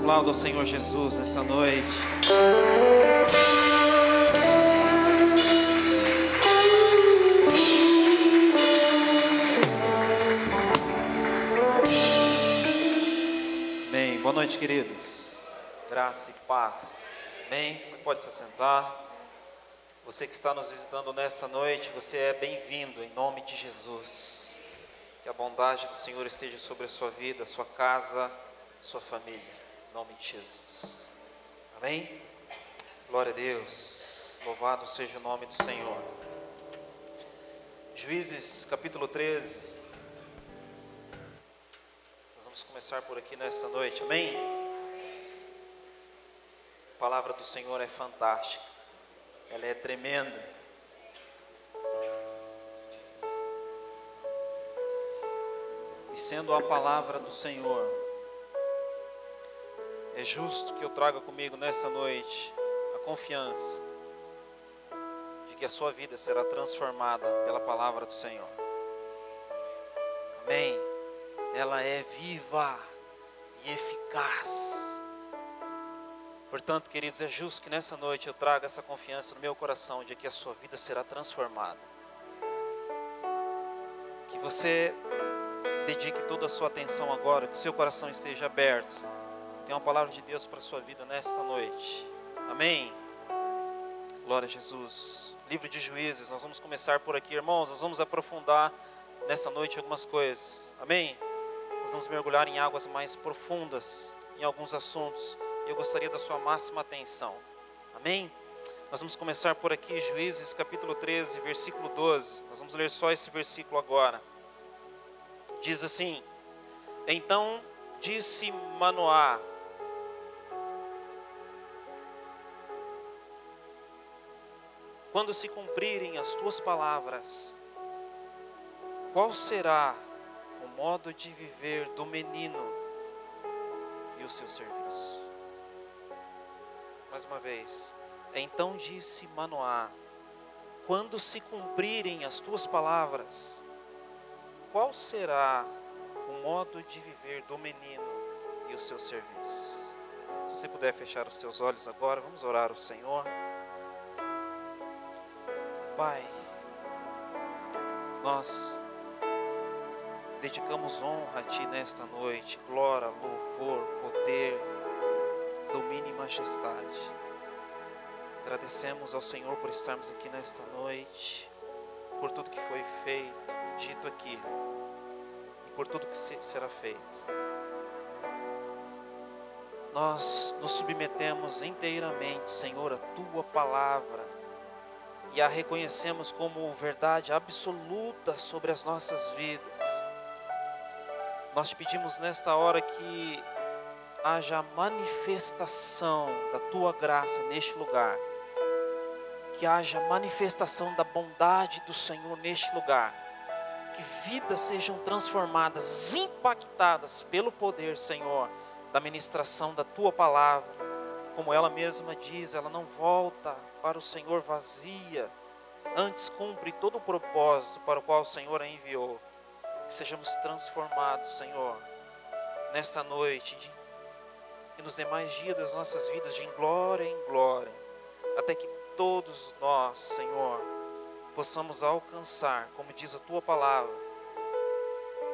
Aplauda o Senhor Jesus nessa noite. Amém. Boa noite, queridos. Graça e paz. Amém. Você pode se assentar. Você que está nos visitando nessa noite, você é bem-vindo em nome de Jesus. Que a bondade do Senhor esteja sobre a sua vida, a sua casa, a sua família. Em nome de Jesus. Amém? Glória a Deus. Louvado seja o nome do Senhor. Juízes capítulo 13. Nós vamos começar por aqui nesta noite. Amém? A palavra do Senhor é fantástica. Ela é tremenda. E sendo a palavra do Senhor, é justo que eu traga comigo nessa noite a confiança de que a sua vida será transformada pela palavra do Senhor. Amém? Ela é viva e eficaz. Portanto, queridos, é justo que nessa noite eu traga essa confiança no meu coração de que a sua vida será transformada. Que você dedique toda a sua atenção agora, que o seu coração esteja aberto. Tem uma palavra de Deus para a sua vida nesta noite. Amém? Glória a Jesus. Livro de Juízes, nós vamos começar por aqui, irmãos. Nós vamos aprofundar nessa noite algumas coisas. Amém? Nós vamos mergulhar em águas mais profundas, em alguns assuntos. Eu gostaria da sua máxima atenção. Amém? Nós vamos começar por aqui, Juízes capítulo 13, versículo 12. Nós vamos ler só esse versículo agora. Diz assim: Então disse Manoá: quando se cumprirem as tuas palavras, qual será o modo de viver do menino e o seu serviço? Mais uma vez. Então disse Manoá: quando se cumprirem as tuas palavras, qual será o modo de viver do menino e o seu serviço? Se você puder fechar os teus olhos agora, vamos orar ao Senhor. Pai, nós dedicamos honra a Ti nesta noite, glória, louvor, poder, domínio e majestade. Agradecemos ao Senhor por estarmos aqui nesta noite, por tudo que foi feito, dito aqui, e por tudo que será feito. Nós nos submetemos inteiramente, Senhor, à Tua palavra, e a reconhecemos como verdade absoluta sobre as nossas vidas. Nós te pedimos nesta hora que haja manifestação da Tua graça neste lugar, que haja manifestação da bondade do Senhor neste lugar, que vidas sejam transformadas, impactadas pelo poder, Senhor, da ministração da Tua palavra. Como ela mesma diz, ela não volta para o Senhor vazia, antes cumpre todo o propósito para o qual o Senhor a enviou. Que sejamos transformados, Senhor, nesta noite e nos demais dias das nossas vidas, de glória em glória, até que todos nós, Senhor, possamos alcançar, como diz a Tua palavra,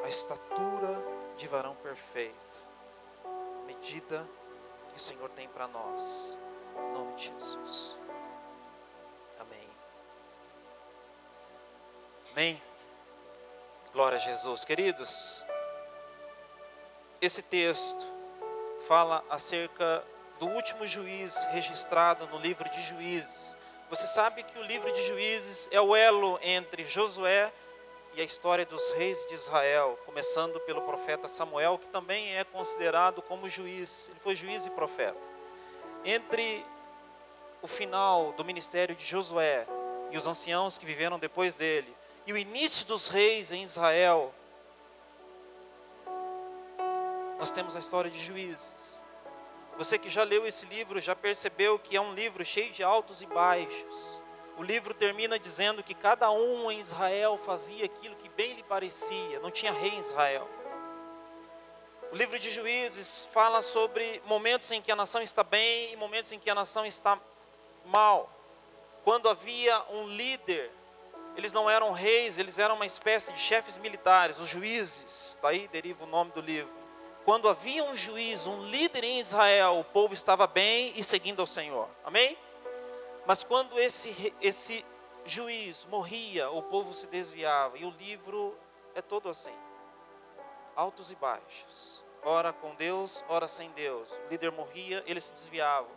a estatura de varão perfeito, a medida que o Senhor tem para nós, em nome de Jesus. Amém. Amém. Glória a Jesus. Queridos, esse texto fala acerca do último juiz registrado no livro de Juízes. Você sabe que o livro de Juízes é o elo entre Josué e a história dos reis de Israel, começando pelo profeta Samuel, que também é considerado como juiz. Ele foi juiz e profeta. Entre o final do ministério de Josué e os anciãos que viveram depois dele, e o início dos reis em Israel, nós temos a história de Juízes. Você que já leu esse livro, já percebeu que é um livro cheio de altos e baixos. O livro termina dizendo que cada um em Israel fazia aquilo que bem lhe parecia. Não tinha rei em Israel. O livro de Juízes fala sobre momentos em que a nação está bem e momentos em que a nação está mal. Quando havia um líder, eles não eram reis, eles eram uma espécie de chefes militares, os juízes, daí deriva o nome do livro. Quando havia um juiz, um líder em Israel, o povo estava bem e seguindo ao Senhor, amém? Mas quando esse juiz morria, o povo se desviava, e o livro é todo assim, altos e baixos, ora com Deus, ora sem Deus. O líder morria, eles se desviavam,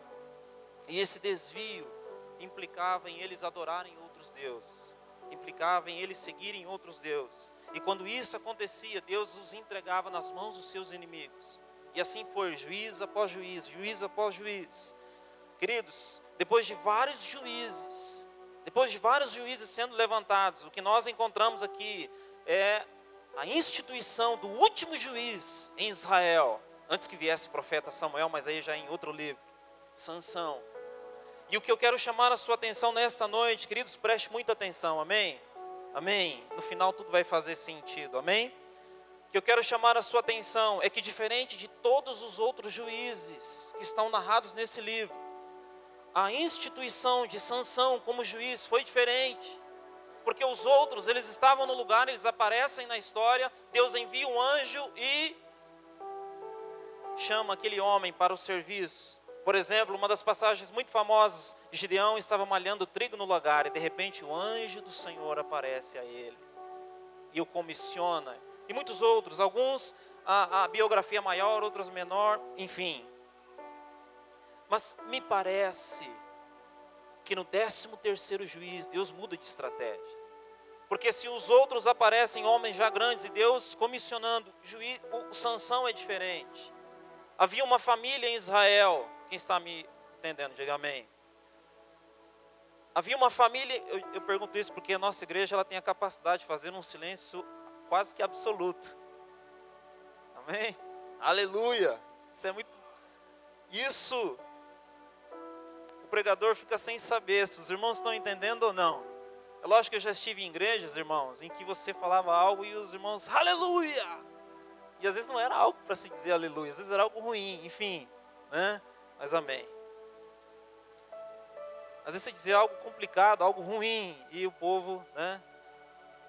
e esse desvio implicava em eles adorarem outros deuses, implicava em eles seguirem outros deuses. E quando isso acontecia, Deus os entregava nas mãos dos seus inimigos. E assim foi, juiz após juiz, juiz após juiz. Queridos, depois de vários juízes sendo levantados, o que nós encontramos aqui é a instituição do último juiz em Israel, antes que viesse o profeta Samuel, mas aí já em outro livro, Sansão. E o que eu quero chamar a sua atenção nesta noite, queridos, preste muita atenção, amém? Amém? No final tudo vai fazer sentido, amém? O que eu quero chamar a sua atenção é que, diferente de todos os outros juízes que estão narrados nesse livro, a instituição de Sansão como juiz foi diferente. Porque os outros, eles estavam no lugar, eles aparecem na história, Deus envia um anjo e chama aquele homem para o serviço. Por exemplo, uma das passagens muito famosas, Gideão estava malhando trigo no lagar e de repente o anjo do Senhor aparece a ele e o comissiona. E muitos outros, alguns a biografia maior, outros menor, enfim. Mas me parece que no 13º juiz Deus muda de estratégia. Porque se os outros aparecem homens já grandes e Deus comissionando, o Sansão é diferente. Havia uma família em Israel. Quem está me entendendo, diga amém. Havia uma família, eu pergunto isso porque a nossa igreja ela tem a capacidade de fazer um silêncio quase que absoluto. Amém? Aleluia! Isso, o pregador fica sem saber se os irmãos estão entendendo ou não. É lógico que eu já estive em igrejas, irmãos, em que você falava algo e os irmãos, aleluia! E às vezes não era algo para se dizer aleluia, às vezes era algo ruim, enfim, né? Mas amém. Às vezes você dizia algo complicado, algo ruim, e o povo, né?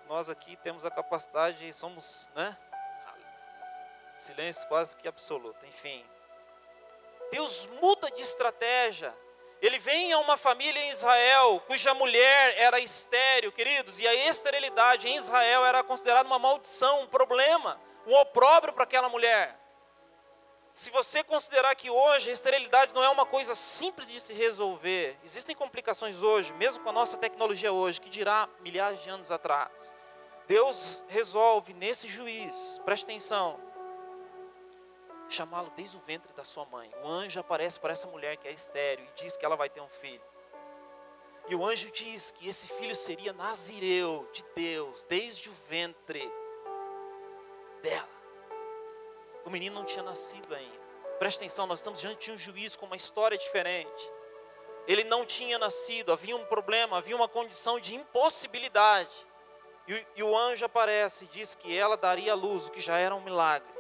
Nós aqui temos a capacidade, somos, né? Silêncio quase que absoluto, enfim. Deus muda de estratégia. Ele vem a uma família em Israel, cuja mulher era estéril, queridos, e a esterilidade em Israel era considerada uma maldição, um problema, um opróbrio para aquela mulher. Se você considerar que hoje a esterilidade não é uma coisa simples de se resolver, existem complicações hoje, mesmo com a nossa tecnologia hoje, que dirá milhares de anos atrás. Deus resolve nesse juiz, preste atenção, chamá-lo desde o ventre da sua mãe. O anjo aparece para essa mulher que é estéril e diz que ela vai ter um filho. E o anjo diz que esse filho seria nazireu de Deus, desde o ventre dela. O menino não tinha nascido ainda. Preste atenção, nós estamos diante de um juiz com uma história diferente. Ele não tinha nascido, havia um problema, havia uma condição de impossibilidade. E o anjo aparece e diz que ela daria à luz, o que já era um milagre.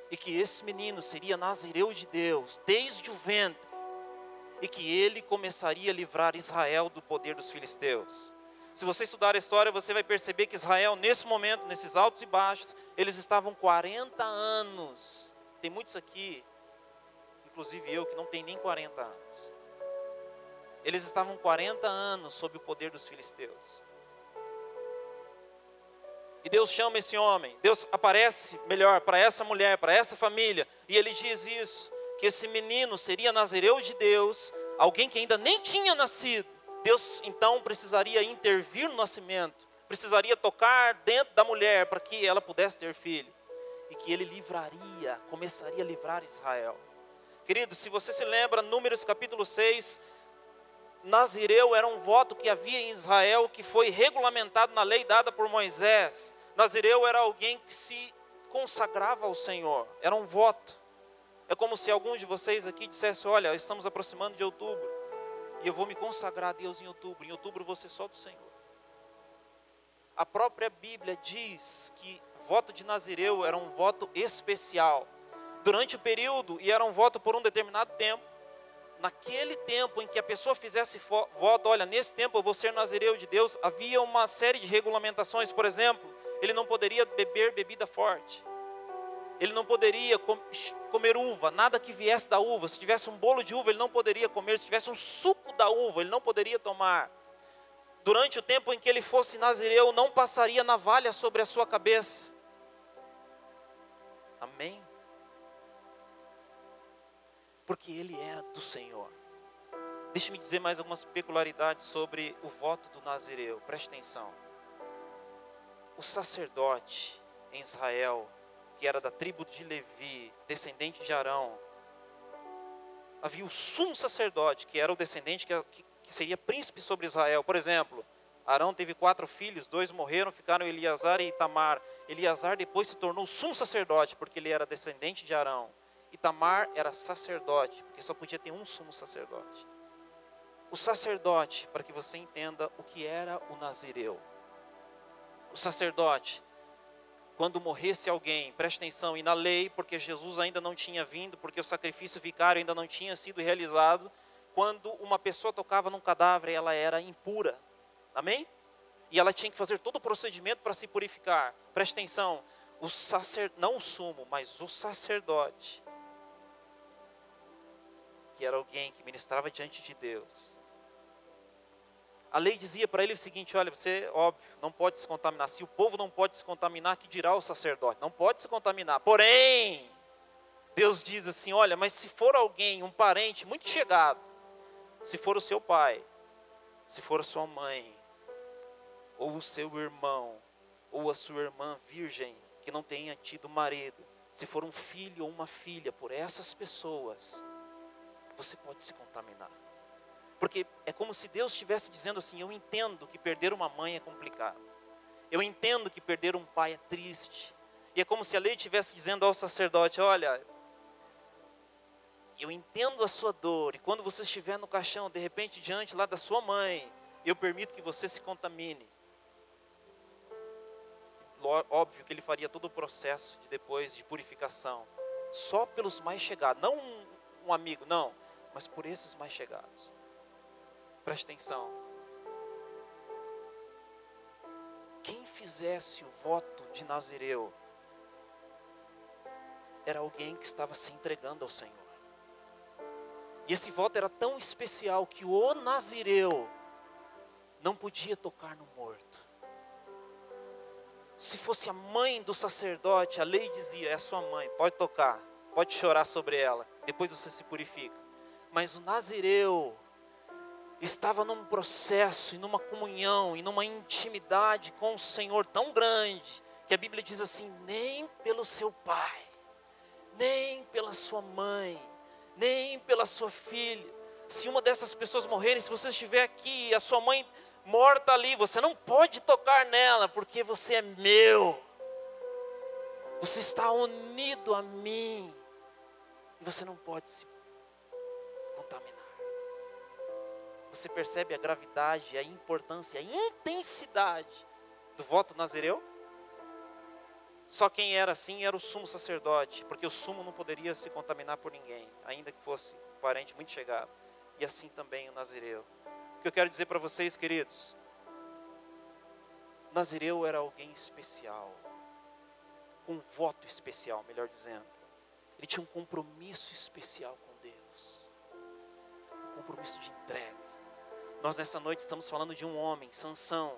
E que esse menino seria nazireu de Deus, desde o ventre. E que ele começaria a livrar Israel do poder dos filisteus. Se você estudar a história, você vai perceber que Israel, nesse momento, nesses altos e baixos, eles estavam 40 anos. Tem muitos aqui, inclusive eu, que não tem nem 40 anos. Eles estavam 40 anos sob o poder dos filisteus. E Deus chama esse homem, Deus aparece melhor para essa mulher, para essa família. E ele diz isso, que esse menino seria nazireu de Deus, alguém que ainda nem tinha nascido. Deus então precisaria intervir no nascimento, precisaria tocar dentro da mulher para que ela pudesse ter filho. E que ele começaria a livrar Israel. Queridos, se você se lembra, Números capítulo 6, nazireu era um voto que havia em Israel, que foi regulamentado na lei dada por Moisés. Nazireu era alguém que se consagrava ao Senhor, era um voto. É como se algum de vocês aqui dissesse, olha, estamos aproximando de outubro, e eu vou me consagrar a Deus em outubro vou ser só do Senhor. a própria Bíblia diz que o voto de Nazireu era um voto especial. Durante o período, e era um voto por um determinado tempo. Naquele tempo em que a pessoa fizesse voto, olha, nesse tempo eu vou ser nazireu de Deus, havia uma série de regulamentações. Por exemplo, ele não poderia beber bebida forte. Ele não poderia comer uva, nada que viesse da uva. Se tivesse um bolo de uva, ele não poderia comer. Se tivesse um suco da uva, ele não poderia tomar. Durante o tempo em que ele fosse nazireu, não passaria navalha sobre a sua cabeça. Amém? Porque ele era do Senhor. Deixe-me dizer mais algumas peculiaridades sobre o voto do nazireu. Preste atenção. O sacerdote em Israel, que era da tribo de Levi, descendente de Arão, havia o sumo sacerdote, que era o descendente que seria príncipe sobre Israel. Por exemplo, Arão teve 4 filhos, 2 morreram, ficaram Eleazar e Itamar. Eleazar depois se tornou sumo sacerdote, porque ele era descendente de Arão. Itamar era sacerdote, porque só podia ter um sumo sacerdote. O sacerdote, para que você entenda o que era o nazireu. O sacerdote, quando morresse alguém, preste atenção, e na lei, porque Jesus ainda não tinha vindo, porque o sacrifício vicário ainda não tinha sido realizado, quando uma pessoa tocava num cadáver, ela era impura. Amém? E ela tinha que fazer todo o procedimento para se purificar. Preste atenção, não o sumo, mas o sacerdote, que era alguém que ministrava diante de Deus. A lei dizia para ele o seguinte, olha, você, óbvio, não pode se contaminar. Se o povo não pode se contaminar, que dirá o sacerdote? Não pode se contaminar. Porém, Deus diz assim, olha, mas se for alguém, um parente muito chegado, se for o seu pai, se for a sua mãe, ou o seu irmão, ou a sua irmã virgem, que não tenha tido marido, se for um filho ou uma filha, por essas pessoas, você pode se contaminar. Porque é como se Deus estivesse dizendo assim, eu entendo que perder uma mãe é complicado. Eu entendo que perder um pai é triste. E é como se a lei estivesse dizendo ao sacerdote, olha, eu entendo a sua dor. E quando você estiver no caixão, de repente, diante lá da sua mãe, eu permito que você se contamine. Óbvio que ele faria todo o processo de depois de purificação. Só pelos mais chegados. Não um amigo, não. Mas por esses mais chegados. Preste atenção. Quem fizesse o voto de nazireu era alguém que estava se entregando ao Senhor. E esse voto era tão especial que o nazireu não podia tocar no morto. Se fosse a mãe do sacerdote, a lei dizia, é a sua mãe, pode tocar, pode chorar sobre ela, depois você se purifica. Mas o nazireu estava num processo, e numa comunhão, e numa intimidade com o Senhor tão grande, que a Bíblia diz assim, nem pelo seu pai, nem pela sua mãe, nem pela sua filha. Se uma dessas pessoas morrerem, se você estiver aqui, a sua mãe morta ali, você não pode tocar nela, porque você é meu. Você está unido a mim, e você não pode se contaminar. Você percebe a gravidade, a importância, a intensidade do voto nazireu? Só quem era assim era o sumo sacerdote, porque o sumo não poderia se contaminar por ninguém, ainda que fosse um parente muito chegado. E assim também o nazireu. O que eu quero dizer para vocês, queridos, o nazireu era alguém especial, com um voto especial, melhor dizendo. Ele tinha um compromisso especial com Deus, um compromisso de entrega. Nós nessa noite estamos falando de um homem, Sansão,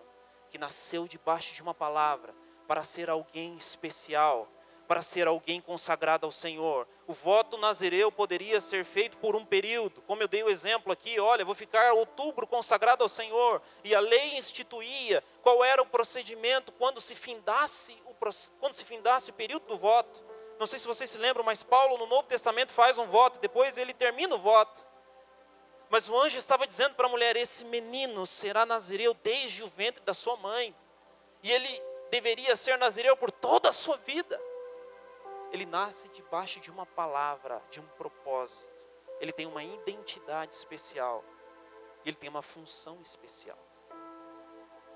que nasceu debaixo de uma palavra, para ser alguém especial, para ser alguém consagrado ao Senhor. O voto nazireu poderia ser feito por um período, como eu dei o exemplo aqui, olha, vou ficar outubro consagrado ao Senhor, e a lei instituía qual era o procedimento quando se findasse o período do voto. Não sei se vocês se lembram, mas Paulo no Novo Testamento faz um voto, depois ele termina o voto. Mas o anjo estava dizendo para a mulher, esse menino será nazireu desde o ventre da sua mãe, e ele deveria ser nazireu por toda a sua vida. Ele nasce debaixo de uma palavra, de um propósito. Ele tem uma identidade especial. Ele tem uma função especial.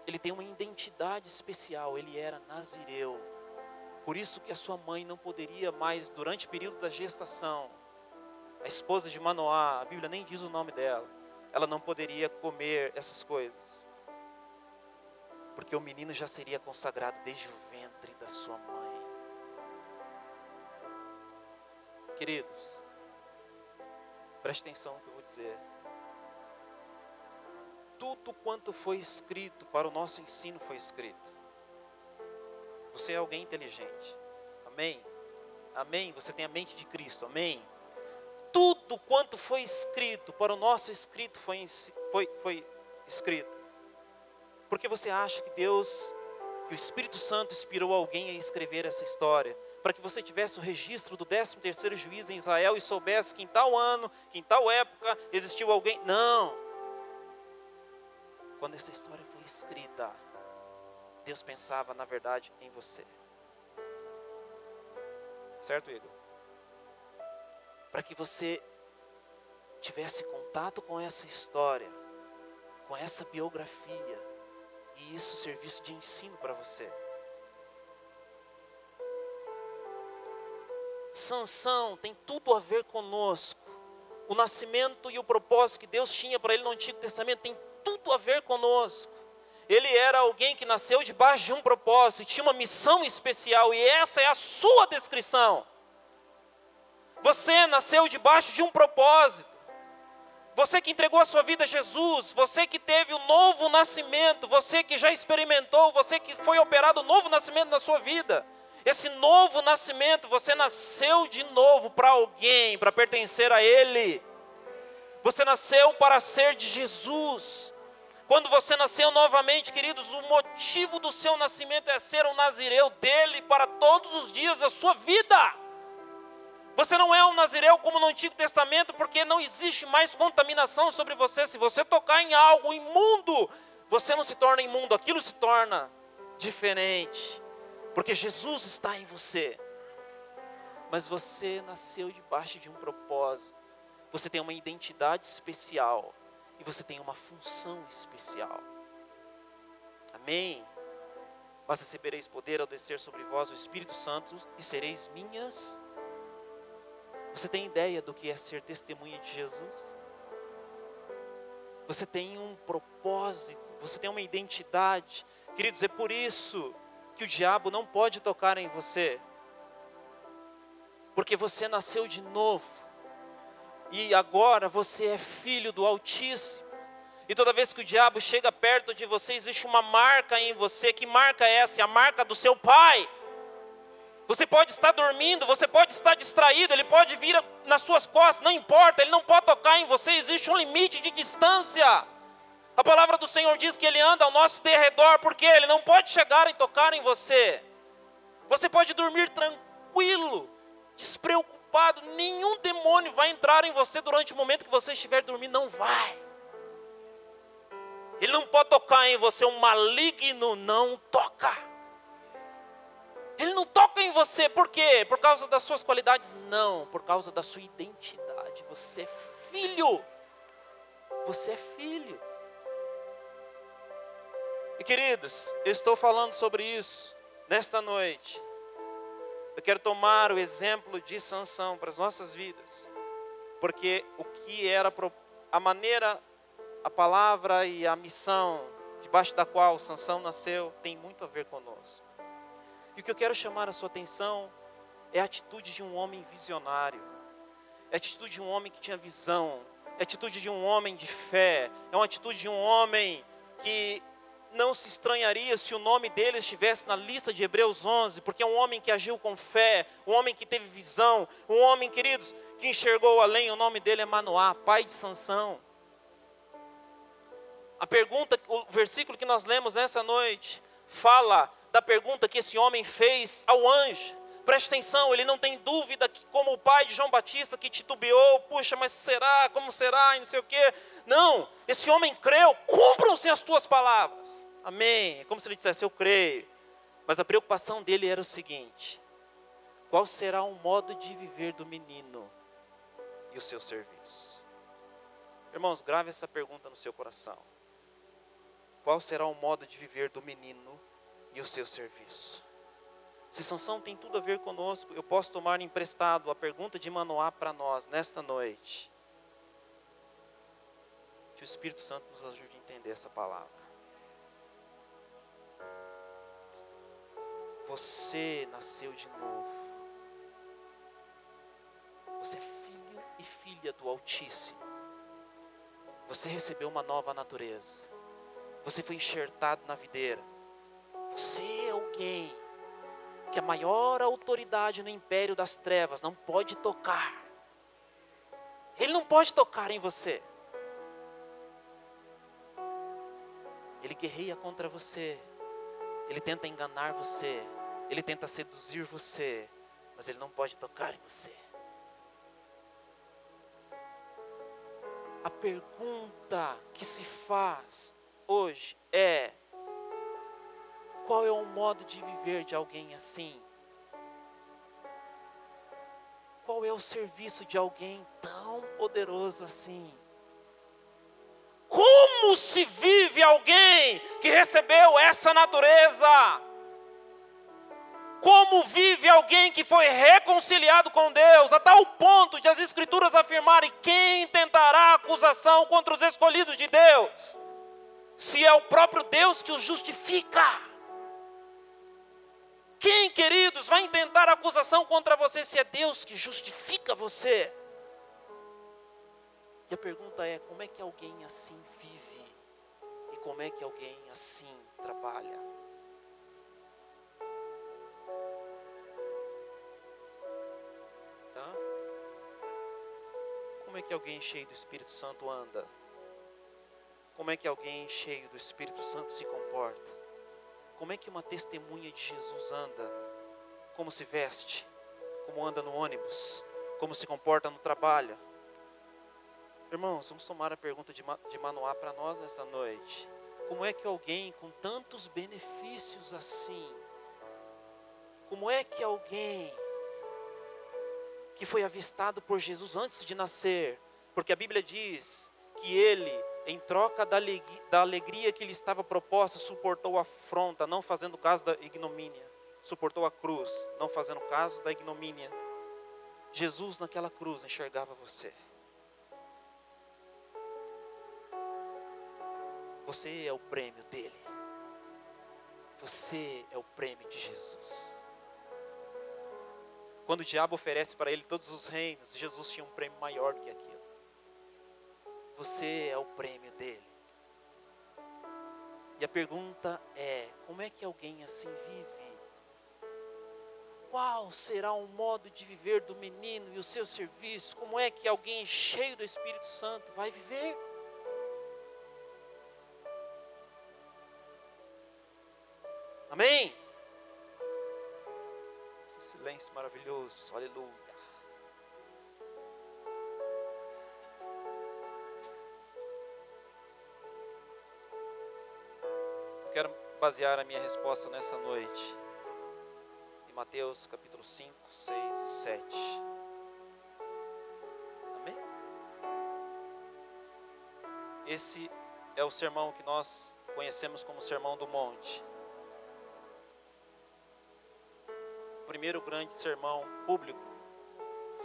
ele tem uma identidade especial, ele era nazireu. Por isso que a sua mãe não poderia mais, durante o período da gestação, a esposa de Manoá, a Bíblia nem diz o nome dela, ela não poderia comer essas coisas. Porque o menino já seria consagrado desde o ventre da sua mãe. Queridos, preste atenção no que eu vou dizer. Tudo quanto foi escrito para o nosso ensino foi escrito. Você é alguém inteligente. Amém? Amém? Você tem a mente de Cristo. Amém? Tudo quanto foi escrito para o nosso escrito foi escrito. Porque você acha que Deus, que o Espírito Santo inspirou alguém a escrever essa história? Para que você tivesse o registro do 13º juiz em Israel e soubesse que em tal ano, que em tal época existiu alguém? Não. Quando essa história foi escrita, Deus pensava, na verdade, em você. Certo, Igor? Para que você tivesse contato com essa história, com essa biografia, e isso servisse de ensino para você. Sansão tem tudo a ver conosco. O nascimento e o propósito que Deus tinha para ele no Antigo Testamento tem tudo a ver conosco. Ele era alguém que nasceu debaixo de um propósito, tinha uma missão especial, e essa é a sua descrição. Você nasceu debaixo de um propósito. Você que entregou a sua vida a Jesus, você que teve o novo nascimento, você que já experimentou, você que foi operado o novo nascimento na sua vida. Esse novo nascimento, você nasceu de novo para alguém, para pertencer a Ele. Você nasceu para ser de Jesus. Quando você nasceu novamente, queridos, o motivo do seu nascimento é ser um nazireu dele para todos os dias da sua vida. Você não é um nazireu como no Antigo Testamento, porque não existe mais contaminação sobre você. Se você tocar em algo imundo, você não se torna imundo, aquilo se torna diferente, porque Jesus está em você. Mas você nasceu debaixo de um propósito, você tem uma identidade especial, e você tem uma função especial. Amém? Mas recebereis poder ao descer sobre vós o Espírito Santo, e sereis minhas. Você tem ideia do que é ser testemunha de Jesus? Você tem um propósito, você tem uma identidade. Queridos, é por isso que o diabo não pode tocar em você. Porque você nasceu de novo. E agora você é filho do Altíssimo. E toda vez que o diabo chega perto de você, existe uma marca em você. Que marca é essa? É a marca do seu pai. Você pode estar dormindo, você pode estar distraído, ele pode vir nas suas costas, não importa, ele não pode tocar em você, existe um limite de distância. A palavra do Senhor diz que ele anda ao nosso derredor, porque ele não pode chegar e tocar em você. Você pode dormir tranquilo, despreocupado, nenhum demônio vai entrar em você durante o momento que você estiver dormindo, não vai. Ele não pode tocar em você, um maligno não toca. Ele não toca em você, por quê? Por causa das suas qualidades? Não, por causa da sua identidade. Você é filho. Você é filho. E queridos, eu estou falando sobre isso nesta noite. Eu quero tomar o exemplo de Sansão para as nossas vidas. Porque o que era a maneira, a palavra e a missão debaixo da qual Sansão nasceu tem muito a ver conosco. E o que eu quero chamar a sua atenção é a atitude de um homem visionário. É a atitude de um homem que tinha visão. É a atitude de um homem de fé. É uma atitude de um homem que não se estranharia se o nome dele estivesse na lista de Hebreus 11. Porque é um homem que agiu com fé. Um homem que teve visão. Um homem, queridos, que enxergou além. O nome dele é Manoá, pai de Sansão. A pergunta, o versículo que nós lemos nessa noite, fala da pergunta que esse homem fez ao anjo. Preste atenção, ele não tem dúvida que, como o pai de João Batista que titubeou, puxa, mas será, como será, e não sei o quê. Não, esse homem creu, cumpram-se as tuas palavras. Amém, é como se ele dissesse, eu creio. Mas a preocupação dele era o seguinte: qual será o modo de viver do menino e o seu serviço? Irmãos, grave essa pergunta no seu coração. qual será o modo de viver do menino e o seu serviço? Se Sansão tem tudo a ver conosco, eu posso tomar emprestado a pergunta de Manoá para nós nesta noite. Que o Espírito Santo nos ajude a entender essa palavra. Você nasceu de novo. Você é filho e filha do Altíssimo. Você recebeu uma nova natureza. Você foi enxertado na videira. Você é alguém que a maior autoridade no império das trevas não pode tocar. Ele não pode tocar em você. Ele guerreia contra você. Ele tenta enganar você. Ele tenta seduzir você. Mas ele não pode tocar em você. A pergunta que se faz hoje é: qual é o modo de viver de alguém assim? Qual é o serviço de alguém tão poderoso assim? Como se vive alguém que recebeu essa natureza? Como vive alguém que foi reconciliado com Deus, a tal ponto de as Escrituras afirmarem: quem tentará acusação contra os escolhidos de Deus? Se é o próprio Deus que os justifica. Quem, queridos, vai intentar acusação contra você se é Deus que justifica você? E a pergunta é: como é que alguém assim vive? E como é que alguém assim trabalha? Como é que alguém cheio do Espírito Santo anda? Como é que alguém cheio do Espírito Santo se comporta? Como é que uma testemunha de Jesus anda? Como se veste? Como anda no ônibus? Como se comporta no trabalho? Irmãos, vamos tomar a pergunta de Manoá para nós nesta noite. Como é que alguém com tantos benefícios assim, como é que alguém que foi avistado por Jesus antes de nascer, porque a Bíblia diz que ele, em troca da alegria que lhe estava proposta, suportou a afronta, não fazendo caso da ignomínia. Suportou a cruz, não fazendo caso da ignomínia. Jesus naquela cruz enxergava você. Você é o prêmio dele. Você é o prêmio de Jesus. Quando o diabo oferece para ele todos os reinos, Jesus tinha um prêmio maior do que aquilo. Você é o prêmio dele. E a pergunta é: como é que alguém assim vive? Qual será o modo de viver do menino e o seu serviço? Como é que alguém cheio do Espírito Santo vai viver? Amém? Esse silêncio maravilhoso, aleluia. Quero basear a minha resposta nessa noite em Mateus capítulo 5, 6 e 7. Amém? Esse é o sermão que nós conhecemos como Sermão do Monte. O primeiro grande sermão público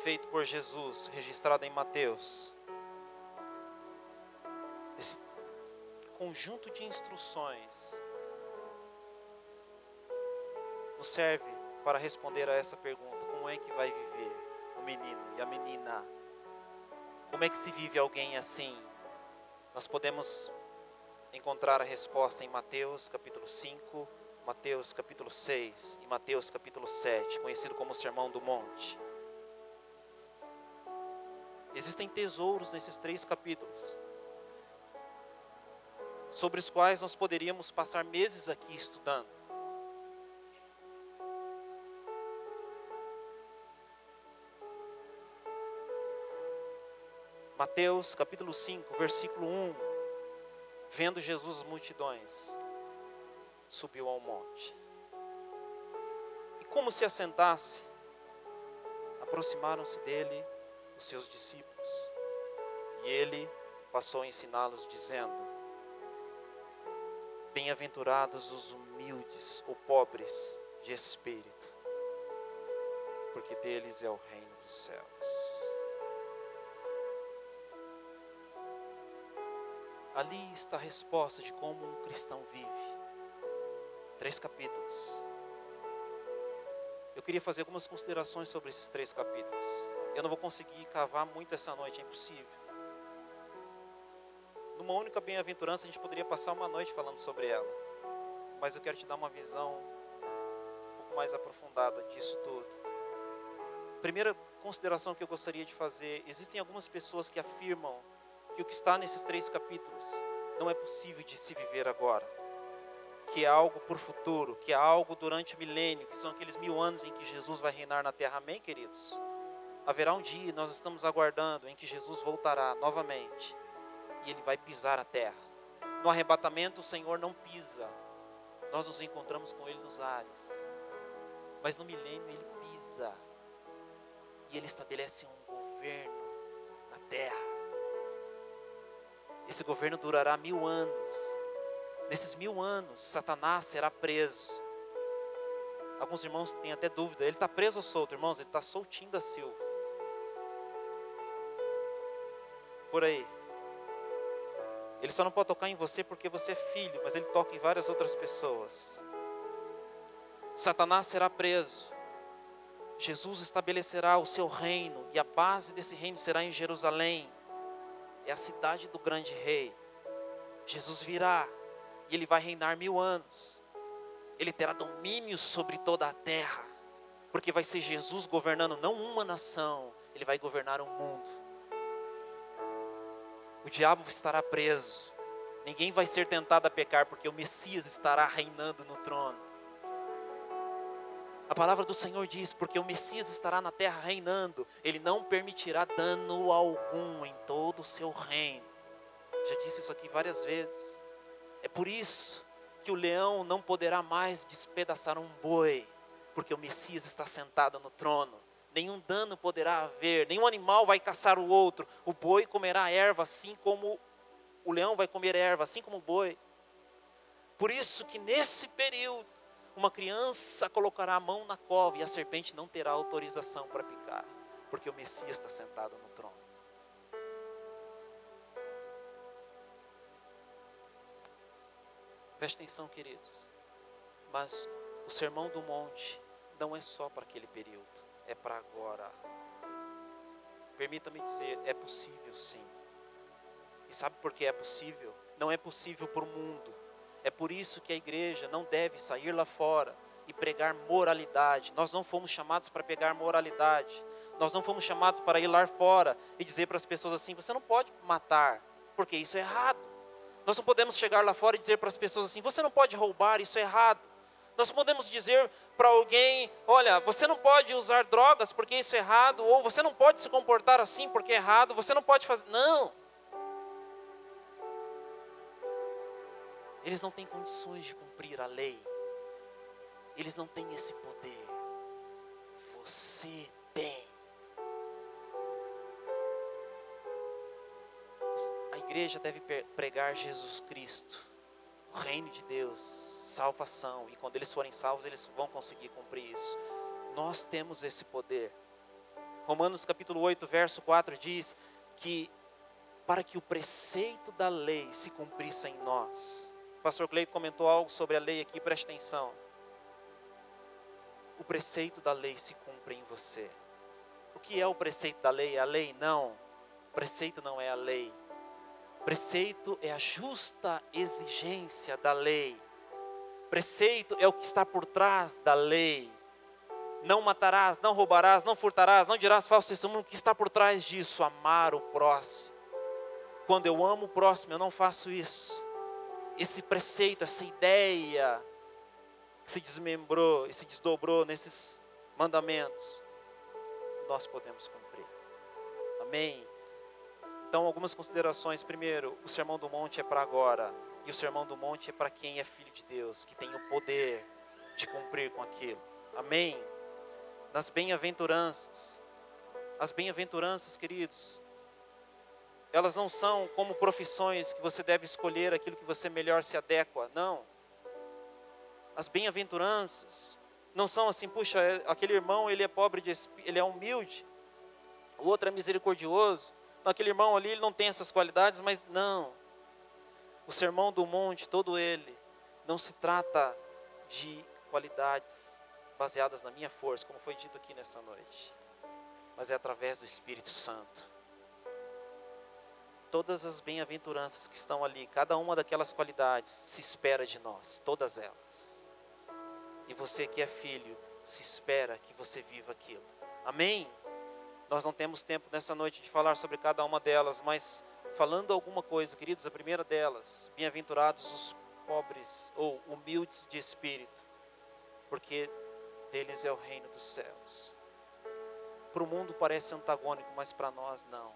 feito por Jesus, registrado em Mateus. Esse conjunto de instruções nos serve para responder a essa pergunta: como é que vai viver o menino e a menina? Como é que se vive alguém assim? Nós podemos encontrar a resposta em Mateus capítulo 5, Mateus capítulo 6 e Mateus capítulo 7, conhecido como o Sermão do Monte. Existem tesouros nesses 3 capítulos, sobre os quais nós poderíamos passar meses aqui estudando. Mateus capítulo 5, versículo 1. Vendo Jesus as multidões, subiu ao monte. E como se assentasse, aproximaram-se dele os seus discípulos. E ele passou a ensiná-los, dizendo: Bem-aventurados os humildes ou pobres de espírito, porque deles é o reino dos céus. Ali está a resposta de como um cristão vive. 3 capítulos. Eu queria fazer algumas considerações sobre esses 3 capítulos. Eu não vou conseguir cavar muito essa noite, é impossível. Numa única bem-aventurança, a gente poderia passar uma noite falando sobre ela. Mas eu quero te dar uma visão um pouco mais aprofundada disso tudo. Primeira consideração que eu gostaria de fazer: existem algumas pessoas que afirmam que o que está nesses 3 capítulos não é possível de se viver agora, que é algo por futuro, que é algo durante o milênio, que são aqueles 1000 anos em que Jesus vai reinar na terra. Amém, queridos? Haverá um dia, nós estamos aguardando, em que Jesus voltará novamente e Ele vai pisar a terra. No arrebatamento o Senhor não pisa, nós nos encontramos com Ele nos ares, mas no milênio Ele pisa e Ele estabelece um governo na terra. Esse governo durará 1000 anos. Nesses 1000 anos, Satanás será preso. Alguns irmãos têm até dúvida: ele está preso ou solto? Irmãos, ele está soltinho da Silva. Por aí. Ele só não pode tocar em você porque você é filho, mas ele toca em várias outras pessoas. Satanás será preso. Jesus estabelecerá o seu reino, e a base desse reino será em Jerusalém. É a cidade do grande rei. Jesus virá e Ele vai reinar 1000 anos. Ele terá domínio sobre toda a terra, porque vai ser Jesus governando não uma nação, Ele vai governar um mundo. O diabo estará preso. Ninguém vai ser tentado a pecar, porque o Messias estará reinando no trono. A palavra do Senhor diz: porque o Messias estará na terra reinando, Ele não permitirá dano algum em todo o seu reino. Já disse isso aqui várias vezes. É por isso que o leão não poderá mais despedaçar um boi, porque o Messias está sentado no trono. Nenhum dano poderá haver, nenhum animal vai caçar o outro. O boi comerá erva, assim como o leão vai comer erva, assim como o boi. Por isso que nesse período, uma criança colocará a mão na cova e a serpente não terá autorização para picar, porque o Messias está sentado no trono. Preste atenção, queridos. Mas o Sermão do Monte não é só para aquele período, é para agora. Permita-me dizer, é possível sim. E sabe por que é possível? Não é possível para o mundo. É por isso que a igreja não deve sair lá fora e pregar moralidade. Nós não fomos chamados para pregar moralidade. Nós não fomos chamados para ir lá fora e dizer para as pessoas assim: você não pode matar, porque isso é errado. Nós não podemos chegar lá fora e dizer para as pessoas assim: você não pode roubar, isso é errado. Nós podemos dizer para alguém: olha, você não pode usar drogas porque isso é errado, ou você não pode se comportar assim porque é errado, você não pode fazer. Não. Eles não têm condições de cumprir a lei. Eles não têm esse poder. Você tem. A igreja deve pregar Jesus Cristo, o reino de Deus, salvação. E quando eles forem salvos, eles vão conseguir cumprir isso. Nós temos esse poder. Romanos capítulo 8, verso 4 diz que para que o preceito da lei se cumprisse em nós. O pastor Cleito comentou algo sobre a lei aqui, preste atenção. O preceito da lei se cumpre em você. O que é o preceito da lei? A lei? Não. O preceito não é a lei. Preceito é a justa exigência da lei. Preceito é o que está por trás da lei. Não matarás, não roubarás, não furtarás, não dirás falso testemunho. O que está por trás disso? Amar o próximo. Quando eu amo o próximo, eu não faço isso. Esse preceito, essa ideia que se desmembrou e se desdobrou nesses mandamentos, nós podemos cumprir. Amém? Então, algumas considerações. Primeiro, o Sermão do Monte é para agora. E o Sermão do Monte é para quem é filho de Deus, que tem o poder de cumprir com aquilo. Amém? Nas bem-aventuranças. As bem-aventuranças, queridos, elas não são como profissões que você deve escolher aquilo que você melhor se adequa. Não. As bem-aventuranças não são assim, puxa, aquele irmão ele é pobre de espírito, ele é humilde, o outro é misericordioso. Não, aquele irmão ali ele não tem essas qualidades, mas não. O Sermão do Monte, todo ele, não se trata de qualidades baseadas na minha força, como foi dito aqui nessa noite, mas é através do Espírito Santo. Todas as bem-aventuranças que estão ali, cada uma daquelas qualidades se espera de nós, todas elas. E você que é filho, se espera que você viva aquilo. Amém? Nós não temos tempo nessa noite de falar sobre cada uma delas, mas falando alguma coisa, queridos, a primeira delas, bem-aventurados os pobres ou humildes de espírito, porque deles é o reino dos céus. Para o mundo parece antagônico, mas para nós não.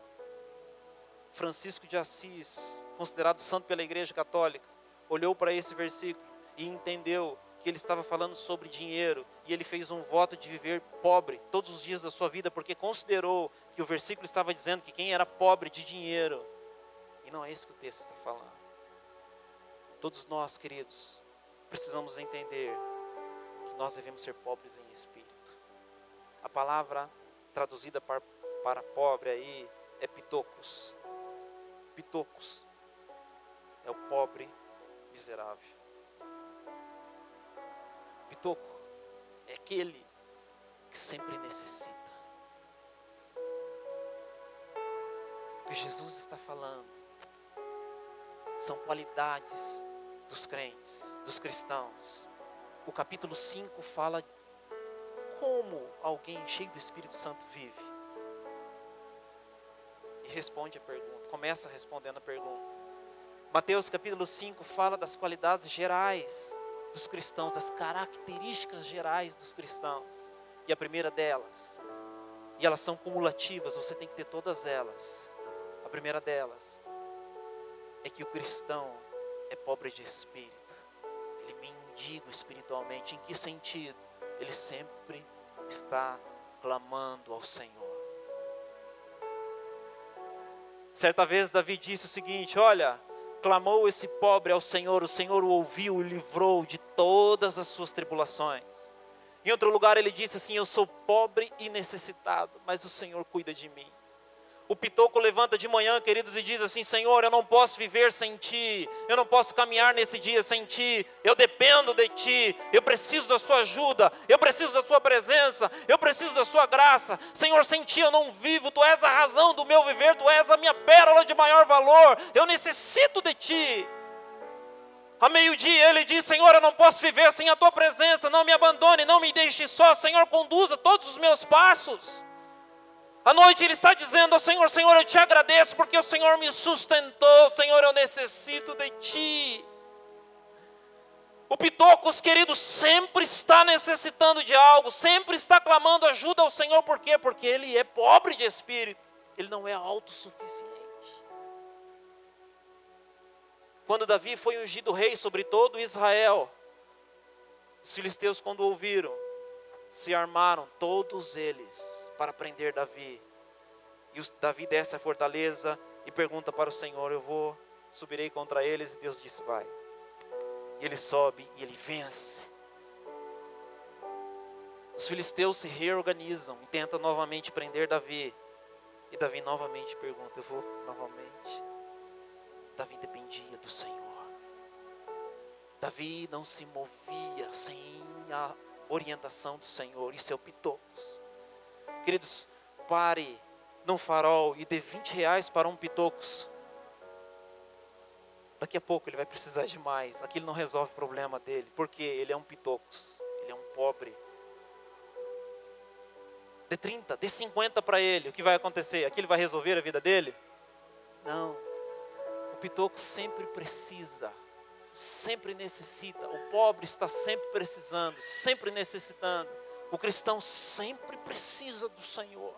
Francisco de Assis, considerado santo pela Igreja Católica, olhou para esse versículo e entendeu que ele estava falando sobre dinheiro, e ele fez um voto de viver pobre todos os dias da sua vida, porque considerou que o versículo estava dizendo que quem era pobre de dinheiro, e não é isso que o texto está falando. Todos nós, queridos, precisamos entender que nós devemos ser pobres em espírito. A palavra traduzida para pobre aí é pitocos. Pitocos é o pobre miserável. Pitoco é aquele que sempre necessita. O que Jesus está falando são qualidades dos crentes, dos cristãos. O capítulo 5 fala como alguém cheio do Espírito Santo vive. E responde a pergunta, começa respondendo a pergunta. Mateus capítulo 5 fala das qualidades gerais dos cristãos, das características gerais dos cristãos. E a primeira delas, e elas são cumulativas, você tem que ter todas elas. A primeira delas é que o cristão é pobre de espírito. Ele mendiga espiritualmente. Em que sentido? Ele sempre está clamando ao Senhor. Certa vez Davi disse o seguinte: olha, clamou esse pobre ao Senhor, o Senhor o ouviu e livrou de todas as suas tribulações. Em outro lugar ele disse assim: eu sou pobre e necessitado, mas o Senhor cuida de mim. O pitoco levanta de manhã, queridos, e diz assim: Senhor, eu não posso viver sem Ti, eu não posso caminhar nesse dia sem Ti, eu dependo de Ti, eu preciso da Sua ajuda, eu preciso da Sua presença, eu preciso da Sua graça. Senhor, sem Ti eu não vivo, Tu és a razão do meu viver, Tu és a minha pérola de maior valor, eu necessito de Ti. A meio-dia ele diz: Senhor, eu não posso viver sem a Tua presença, não me abandone, não me deixe só, Senhor, conduza todos os meus passos. À noite ele está dizendo ao Senhor: Senhor, eu te agradeço porque o Senhor me sustentou, Senhor, eu necessito de Ti. O pitocos, querido, sempre está necessitando de algo, sempre está clamando ajuda ao Senhor. Por quê? Porque ele é pobre de espírito, ele não é autossuficiente. Quando Davi foi ungido rei sobre todo Israel, os filisteus, quando ouviram, se armaram todos eles para prender Davi. E Davi desce a fortaleza e pergunta para o Senhor: subirei contra eles. E Deus disse: vai. E ele sobe e ele vence. Os filisteus se reorganizam e tentam novamente prender Davi. E Davi novamente pergunta: eu vou novamente. Davi dependia do Senhor. Davi não se movia sem a orientação do Senhor. Isso é o pitocos. Queridos, pare num farol e dê R$20 para um pitocos. Daqui a pouco ele vai precisar de mais. Aquilo não resolve o problema dele, porque ele é um pitocos, ele é um pobre. Dê 30, dê 50 para ele. O que vai acontecer? Aquilo vai resolver a vida dele? Não. O pitocos sempre precisa, sempre necessita. O pobre está sempre precisando, sempre necessitando. O cristão sempre precisa do Senhor.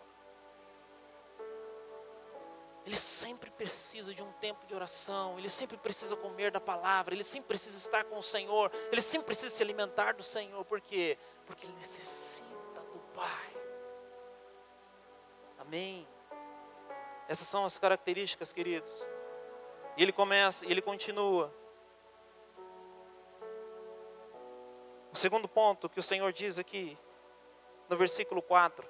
Ele sempre precisa de um tempo de oração. Ele sempre precisa comer da palavra. Ele sempre precisa estar com o Senhor. Ele sempre precisa se alimentar do Senhor. Por quê? Porque ele necessita do Pai. Amém? Essas são as características, queridos. E ele começa, e ele continua. O segundo ponto que o Senhor diz aqui, no versículo 4.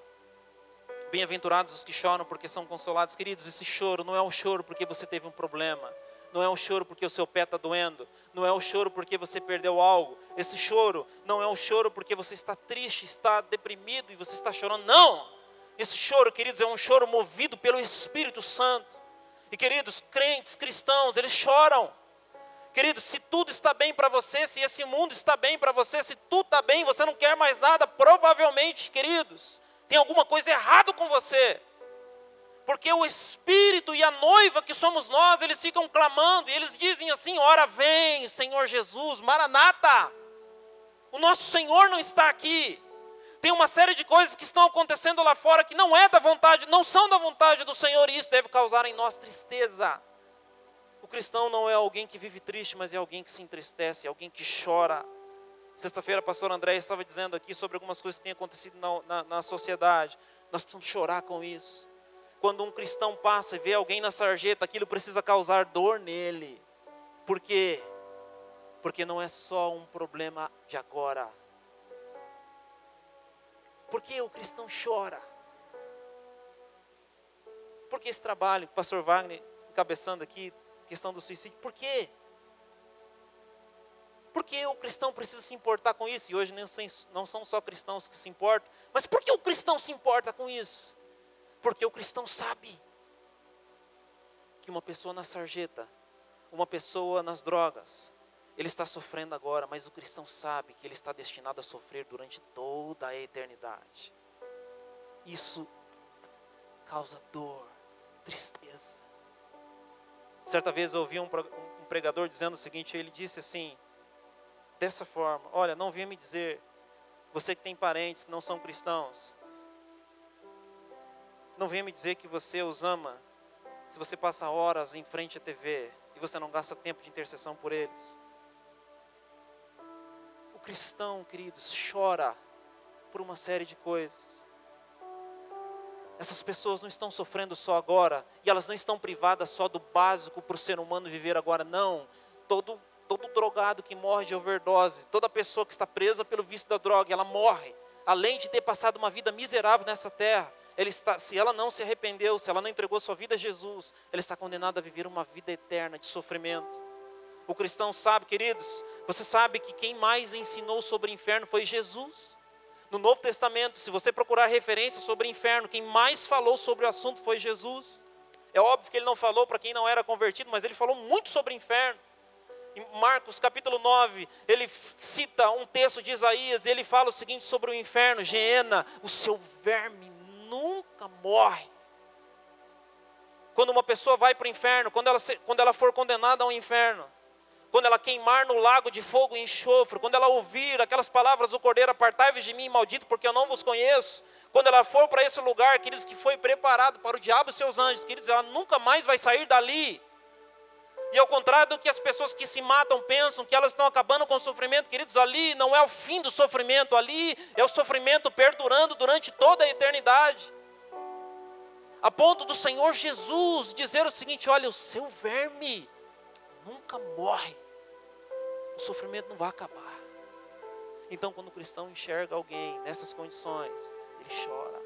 Bem-aventurados os que choram, porque são consolados. Queridos, esse choro não é um choro porque você teve um problema. Não é um choro porque o seu pé está doendo. Não é um choro porque você perdeu algo. Esse choro não é um choro porque você está triste, está deprimido e você está chorando. Não! Esse choro, queridos, é um choro movido pelo Espírito Santo. E queridos, crentes, cristãos, eles choram. Queridos, se tudo está bem para você, se esse mundo está bem para você, se tudo está bem, você não quer mais nada, provavelmente, queridos, tem alguma coisa errada com você. Porque o Espírito e a noiva que somos nós, eles ficam clamando, e eles dizem assim: ora vem, Senhor Jesus, Maranata. O nosso Senhor não está aqui. Tem uma série de coisas que estão acontecendo lá fora que não são da vontade do Senhor, e isso deve causar em nós tristeza. O cristão não é alguém que vive triste, mas é alguém que se entristece, é alguém que chora. Sexta-feira a pastora Andréia estava dizendo aqui sobre algumas coisas que têm acontecido na sociedade. Nós precisamos chorar com isso. Quando um cristão passa e vê alguém na sarjeta, aquilo precisa causar dor nele. Por quê? Porque não é só um problema de agora. Por que o cristão chora? Por que esse trabalho, o pastor Wagner encabeçando aqui, questão do suicídio, por quê? Por que o cristão precisa se importar com isso? E hoje não são só cristãos que se importam, mas por que o cristão se importa com isso? Porque o cristão sabe que uma pessoa na sarjeta, uma pessoa nas drogas, ele está sofrendo agora, mas o cristão sabe que ele está destinado a sofrer durante toda a eternidade. Isso causa dor, tristeza. Certa vez eu ouvi um pregador dizendo o seguinte, ele disse assim, dessa forma: olha, não venha me dizer, você que tem parentes que não são cristãos, não venha me dizer que você os ama, se você passa horas em frente à TV, e você não gasta tempo de intercessão por eles. O cristão, queridos, chora por uma série de coisas. Essas pessoas não estão sofrendo só agora, e elas não estão privadas só do básico para o ser humano viver agora, não. Todo drogado que morre de overdose, toda pessoa que está presa pelo vício da droga, ela morre, além de ter passado uma vida miserável nessa terra, se ela não se arrependeu, se ela não entregou sua vida a Jesus, ela está condenada a viver uma vida eterna de sofrimento. O cristão sabe, queridos, você sabe que quem mais ensinou sobre o inferno foi Jesus. No Novo Testamento, se você procurar referências sobre o inferno, quem mais falou sobre o assunto foi Jesus. É óbvio que ele não falou para quem não era convertido, mas ele falou muito sobre o inferno. Em Marcos capítulo 9, ele cita um texto de Isaías, e ele fala o seguinte sobre o inferno: Geena, o seu verme nunca morre. Quando uma pessoa vai para o inferno, quando ela for condenada ao inferno, quando ela queimar no lago de fogo e enxofre, quando ela ouvir aquelas palavras do Cordeiro: apartai-vos de mim, maldito, porque eu não vos conheço. Quando ela for para esse lugar, queridos, que foi preparado para o diabo e seus anjos, queridos, ela nunca mais vai sair dali. E ao contrário do que as pessoas que se matam pensam, que elas estão acabando com o sofrimento, queridos, ali não é o fim do sofrimento, ali é o sofrimento perdurando durante toda a eternidade. A ponto do Senhor Jesus dizer o seguinte: olha, o seu verme nunca morre, o sofrimento não vai acabar. Então, quando o cristão enxerga alguém nessas condições, ele chora.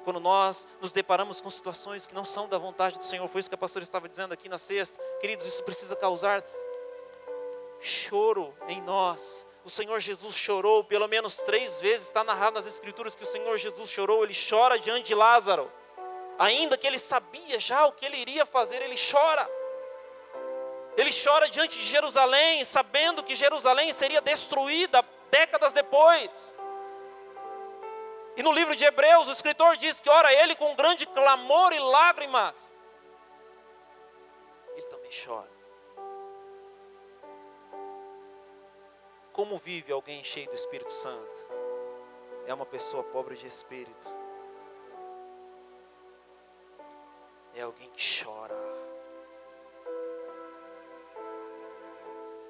Quando nós nos deparamos com situações que não são da vontade do Senhor, foi isso que a pastora estava dizendo aqui na sexta, queridos, isso precisa causar choro em nós. O Senhor Jesus chorou pelo menos 3 vezes, está narrado nas Escrituras que o Senhor Jesus chorou. Ele chora diante de Lázaro, ainda que ele sabia já o que ele iria fazer, ele chora. Ele chora diante de Jerusalém, sabendo que Jerusalém seria destruída décadas depois. E no livro de Hebreus, o escritor diz que ora ele com grande clamor e lágrimas, ele também chora. Como vive alguém cheio do Espírito Santo? É uma pessoa pobre de espírito. É alguém que chora.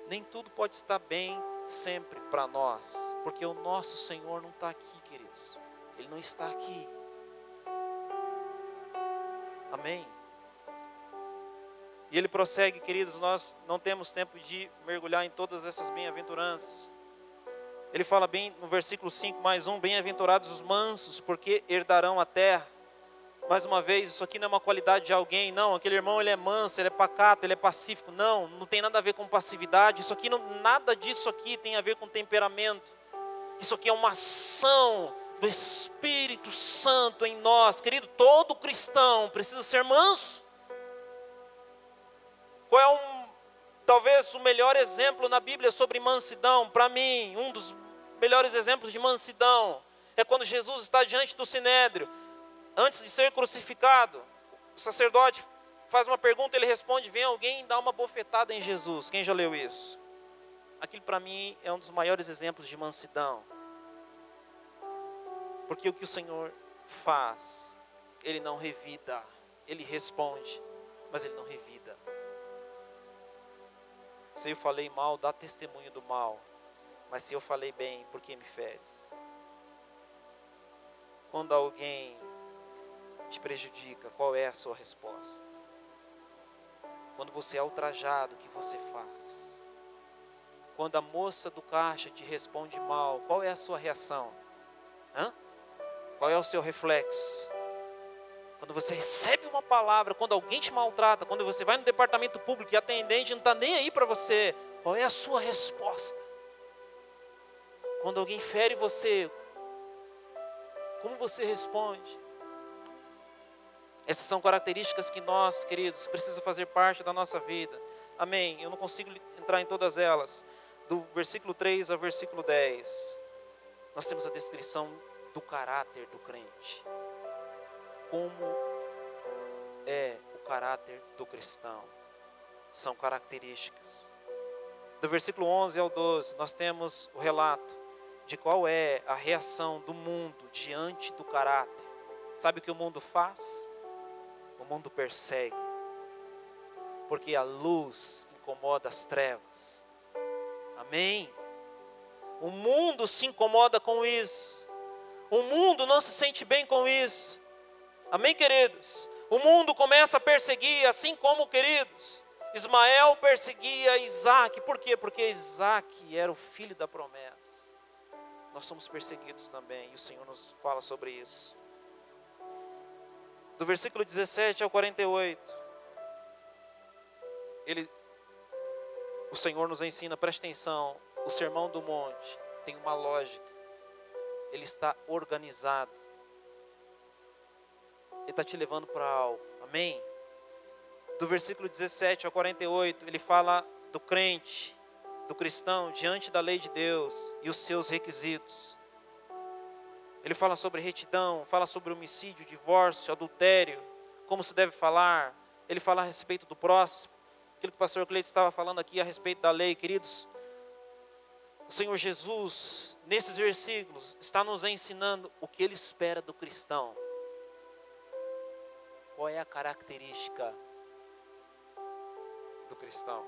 Nem tudo pode estar bem sempre para nós, porque o nosso Senhor não está aqui, queridos. Ele não está aqui. Amém? E ele prossegue, queridos, nós não temos tempo de mergulhar em todas essas bem-aventuranças. Ele fala bem no versículo 5, mais um: bem-aventurados os mansos, porque herdarão a terra. Mais uma vez, isso aqui não é uma qualidade de alguém, não. Aquele irmão, ele é manso, ele é pacato, ele é pacífico. Não, não tem nada a ver com passividade. Isso aqui, nada disso aqui tem a ver com temperamento. Isso aqui é uma ação do Espírito Santo em nós. Querido, todo cristão precisa ser manso. Qual é talvez o melhor exemplo na Bíblia sobre mansidão? Para mim, um dos melhores exemplos de mansidão é quando Jesus está diante do Sinédrio. Antes de ser crucificado, o sacerdote faz uma pergunta, ele responde, vem alguém dar uma bofetada em Jesus. Quem já leu isso? Aquilo para mim é um dos maiores exemplos de mansidão. Porque o que o Senhor faz, Ele não revida. Ele responde, mas Ele não revida. Se eu falei mal, dá testemunho do mal. Mas se eu falei bem, por que me feres? Quando alguém te prejudica, qual é a sua resposta? Quando você é ultrajado, o que você faz? Quando a moça do caixa te responde mal, qual é a sua reação? Qual é o seu reflexo? Quando você recebe uma palavra, quando alguém te maltrata, quando você vai no departamento público e a atendente não está nem aí para você, qual é a sua resposta? Quando alguém fere você, como você responde? Essas são características que nós, queridos, precisam fazer parte da nossa vida. Amém? Eu não consigo entrar em todas elas. Do versículo 3 ao versículo 10, nós temos a descrição do caráter do crente. Como é o caráter do cristão? São características. Do versículo 11 ao 12, nós temos o relato de qual é a reação do mundo diante do caráter. Sabe o que o mundo faz? O mundo persegue, porque a luz incomoda as trevas. Amém? O mundo se incomoda com isso. O mundo não se sente bem com isso. Amém, queridos? O mundo começa a perseguir, assim como, queridos, Ismael perseguia Isaac. Por quê? Porque Isaac era o filho da promessa. Nós somos perseguidos também, e o Senhor nos fala sobre isso. Do versículo 17 ao 48, o Senhor nos ensina, preste atenção, o Sermão do Monte tem uma lógica, ele está organizado, ele está te levando para algo, amém? Do versículo 17 ao 48, ele fala do crente, do cristão, diante da lei de Deus e os seus requisitos. Ele fala sobre retidão, fala sobre homicídio, divórcio, adultério, como se deve falar. Ele fala a respeito do próximo. Aquilo que o pastor Cleide estava falando aqui a respeito da lei, queridos. O Senhor Jesus, nesses versículos, está nos ensinando o que Ele espera do cristão. Qual é a característica do cristão?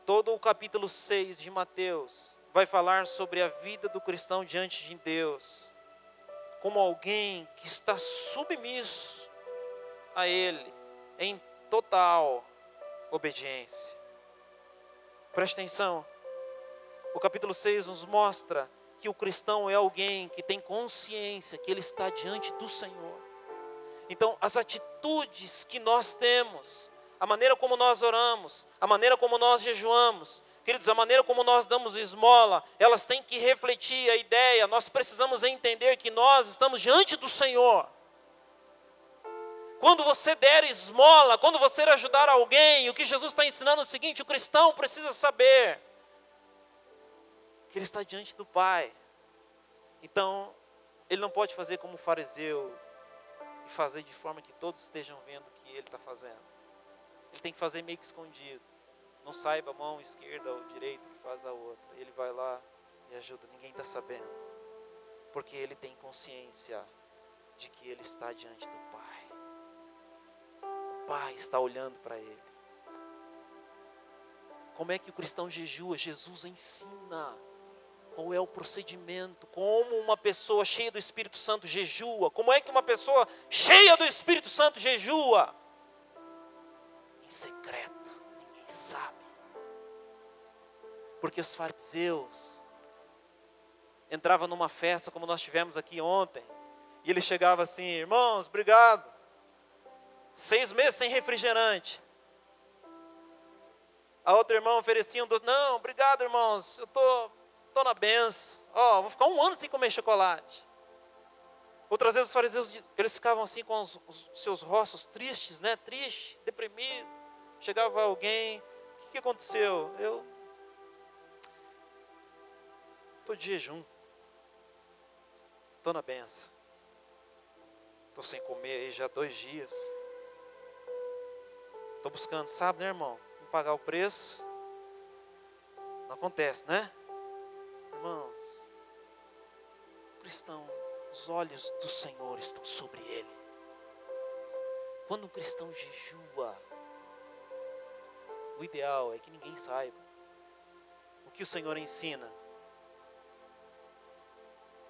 Todo o capítulo 6 de Mateus vai falar sobre a vida do cristão diante de Deus, como alguém que está submisso a Ele, em total obediência. Preste atenção, o capítulo 6 nos mostra que o cristão é alguém que tem consciência que ele está diante do Senhor. Então, as atitudes que nós temos, a maneira como nós oramos, a maneira como nós jejuamos, queridos, a maneira como nós damos esmola, elas têm que refletir a ideia, nós precisamos entender que nós estamos diante do Senhor. Quando você der esmola, quando você ajudar alguém, o que Jesus está ensinando é o seguinte: o cristão precisa saber que ele está diante do Pai. Então, ele não pode fazer como o fariseu e fazer de forma que todos estejam vendo o que ele está fazendo. Ele tem que fazer meio que escondido. Não saiba a mão esquerda ou direita que faz a outra. Ele vai lá e ajuda, ninguém está sabendo. Porque ele tem consciência de que ele está diante do Pai. O Pai está olhando para ele. Como é que o cristão jejua? Jesus ensina qual é o procedimento, como uma pessoa cheia do Espírito Santo jejua, como é que uma pessoa cheia do Espírito Santo jejua? Em secreto, ninguém sabe. Porque os fariseus entravam numa festa como nós tivemos aqui ontem, e ele chegava assim: irmãos, obrigado, 6 meses sem refrigerante. A outra irmã oferecia um doce: não, obrigado irmãos, eu estou na benção, vou ficar 1 ano sem comer chocolate. Outras vezes os fariseus, eles ficavam assim com os seus rostos tristes, né? Triste, deprimido. Chegava alguém: o que aconteceu? Eu estou de jejum, estou na benção, estou sem comer aí já 2 dias. Estou buscando, sabe, né, irmão? Não pagar o preço. Não acontece, né? Irmãos, o cristão, os olhos do Senhor estão sobre ele. Quando um cristão jejua, o ideal é que ninguém saiba. O que o Senhor ensina?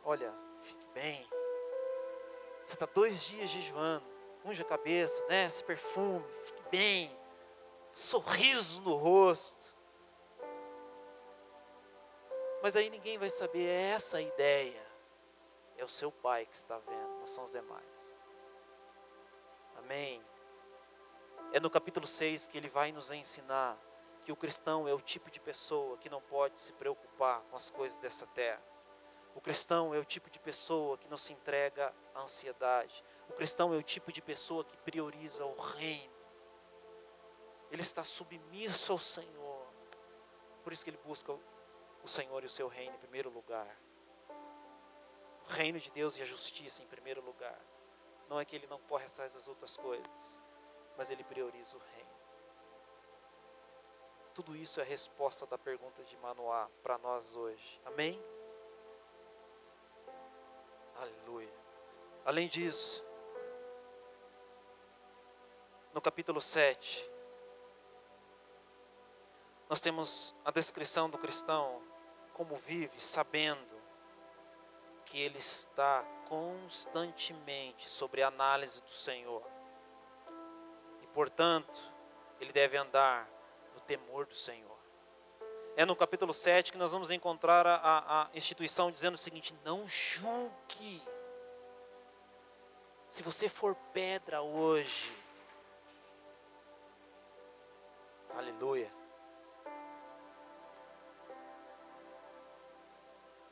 Olha, fique bem. Você está 2 dias jejuando, unja a cabeça, né? Se perfume, fique bem. Sorriso no rosto. Mas aí ninguém vai saber, é essa a ideia. É o seu Pai que está vendo, não são os demais. Amém. É no capítulo 6 que ele vai nos ensinar que o cristão é o tipo de pessoa que não pode se preocupar com as coisas dessa terra. O cristão é o tipo de pessoa que não se entrega à ansiedade. O cristão é o tipo de pessoa que prioriza o reino. Ele está submisso ao Senhor. Por isso que ele busca o Senhor e o seu reino em primeiro lugar. O reino de Deus e a justiça em primeiro lugar. Não é que ele não corre atrás das outras coisas, mas ele prioriza o reino. Tudo isso é a resposta da pergunta de Manoá para nós hoje. Amém? Aleluia. Além disso, no capítulo 7, nós temos a descrição do cristão, como vive, sabendo que ele está constantemente sobre a análise do Senhor. E, portanto, ele deve andar no temor do Senhor. É no capítulo 7 que nós vamos encontrar a instituição dizendo o seguinte: não julgue. Se você for pedra hoje, aleluia.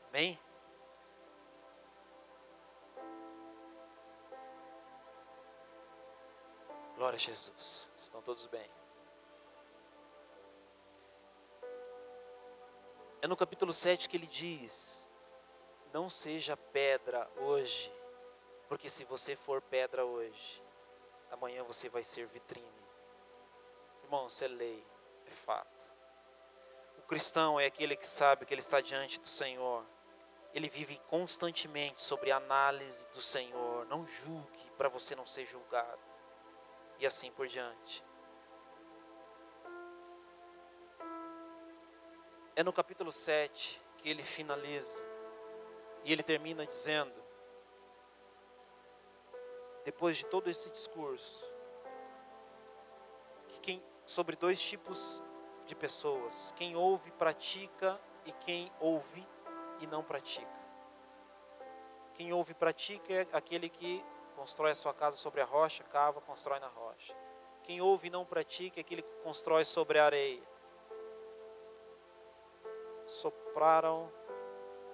Amém? Glória a Jesus. Estão todos bem? É no capítulo 7 que ele diz: não seja pedra hoje, porque se você for pedra hoje, amanhã você vai ser vitrine. Irmão, isso é lei, é fato. O cristão é aquele que sabe que ele está diante do Senhor. Ele vive constantemente sobre a análise do Senhor. Não julgue para você não ser julgado. E assim por diante. É no capítulo 7 que ele finaliza. E ele termina dizendo, depois de todo esse discurso, que sobre 2 tipos de pessoas: quem ouve, pratica, e quem ouve e não pratica. Quem ouve e pratica é aquele que constrói a sua casa sobre a rocha, cava, constrói na rocha. Quem ouve e não pratica é aquele que constrói sobre a areia. Sopraram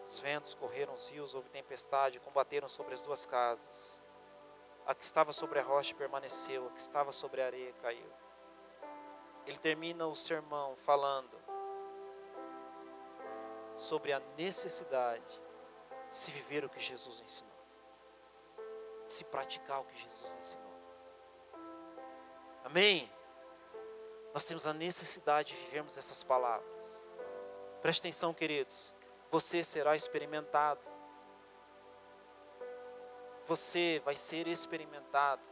os ventos, correram os rios, houve tempestade, combateram sobre as 2 casas. A que estava sobre a rocha permaneceu, a que estava sobre a areia caiu. Ele termina o sermão falando sobre a necessidade de se viver o que Jesus ensinou, de se praticar o que Jesus ensinou. Amém? Nós temos a necessidade de vivermos essas palavras. Preste atenção, queridos. Você será experimentado. Você vai ser experimentado.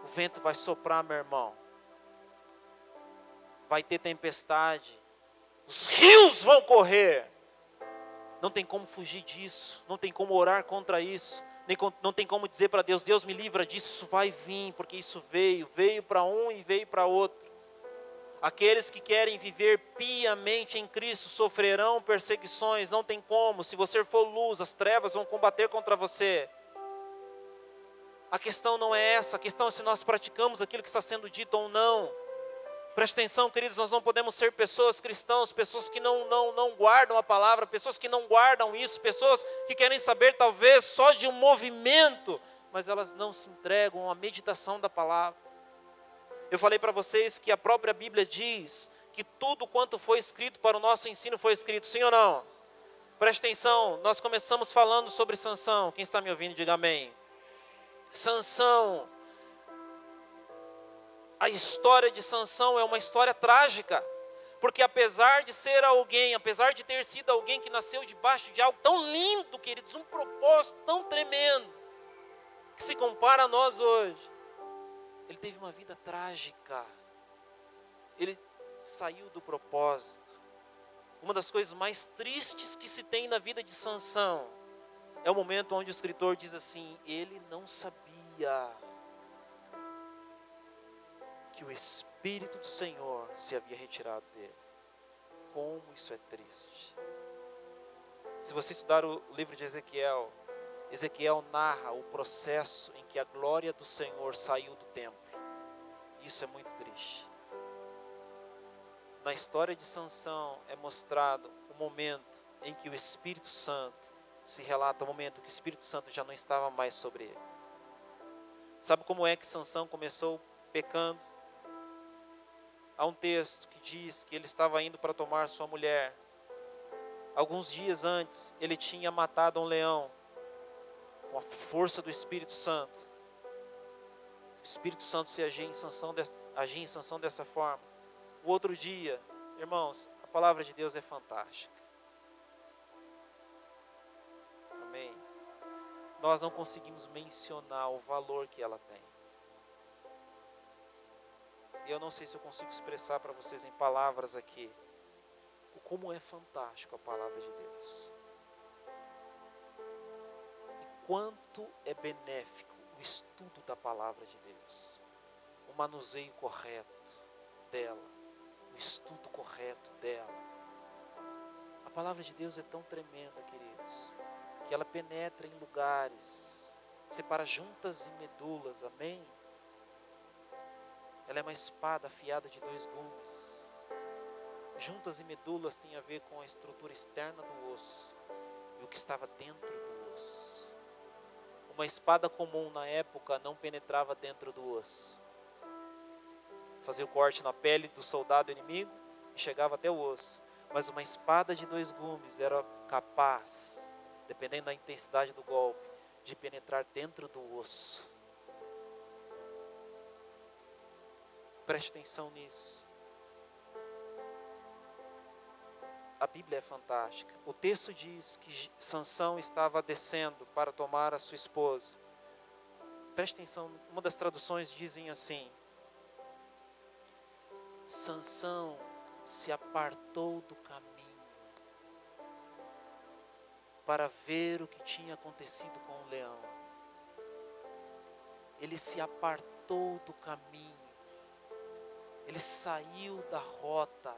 O vento vai soprar, meu irmão. Vai ter tempestade. Os rios vão correr. Não tem como fugir disso, não tem como orar contra isso, não tem como dizer para Deus, Deus me livra disso, isso vai vir, porque isso veio para um e veio para outro. Aqueles que querem viver piamente em Cristo sofrerão perseguições, não tem como. Se você for luz, as trevas vão combater contra você. A questão não é essa, a questão é se nós praticamos aquilo que está sendo dito ou não. Preste atenção, queridos, nós não podemos ser pessoas cristãs, pessoas que não guardam a palavra, pessoas que não guardam isso, pessoas que querem saber talvez só de um movimento, mas elas não se entregam à meditação da palavra. Eu falei para vocês que a própria Bíblia diz que tudo quanto foi escrito para o nosso ensino foi escrito, sim ou não? Preste atenção, nós começamos falando sobre Sansão, quem está me ouvindo diga amém. Sansão, a história de Sansão é uma história trágica, porque apesar de ser alguém, apesar de ter sido alguém que nasceu debaixo de algo tão lindo, queridos, um propósito tão tremendo, que se compara a nós hoje, ele teve uma vida trágica, ele saiu do propósito. Uma das coisas mais tristes que se tem na vida de Sansão, é o momento onde o escritor diz assim, ele não sabia que o Espírito do Senhor se havia retirado dele. Como isso é triste. Se você estudar o livro de Ezequiel, Ezequiel narra o processo em que a glória do Senhor saiu do templo. Isso é muito triste. Na história de Sansão é mostrado o momento em que o Espírito Santo se relata, o momento que o Espírito Santo já não estava mais sobre ele. Sabe como é que Sansão começou pecando? Há um texto que diz que ele estava indo para tomar sua mulher. Alguns dias antes, ele tinha matado um leão com a força do Espírito Santo. O Espírito Santo se agia em Sansão dessa forma. O outro dia, irmãos, a palavra de Deus é fantástica. Amém. Nós não conseguimos mencionar o valor que ela tem. E eu não sei se eu consigo expressar para vocês em palavras aqui o como é fantástico a palavra de Deus. E quanto é benéfico o estudo da palavra de Deus. O manuseio correto dela. O estudo correto dela. A palavra de Deus é tão tremenda, queridos, que ela penetra em lugares, separa juntas e medulas, amém? Ela é uma espada afiada de 2 gumes. Juntas e medulas tem a ver com a estrutura externa do osso e o que estava dentro do osso. Uma espada comum na época não penetrava dentro do osso. Fazia o corte na pele do soldado inimigo e chegava até o osso. Mas uma espada de 2 gumes era capaz, dependendo da intensidade do golpe, de penetrar dentro do osso. Preste atenção nisso. A Bíblia é fantástica. O texto diz que Sansão estava descendo para tomar a sua esposa. Preste atenção, uma das traduções dizem assim: Sansão se apartou do caminho para ver o que tinha acontecido com o leão. Ele se apartou do caminho. Ele saiu da rota.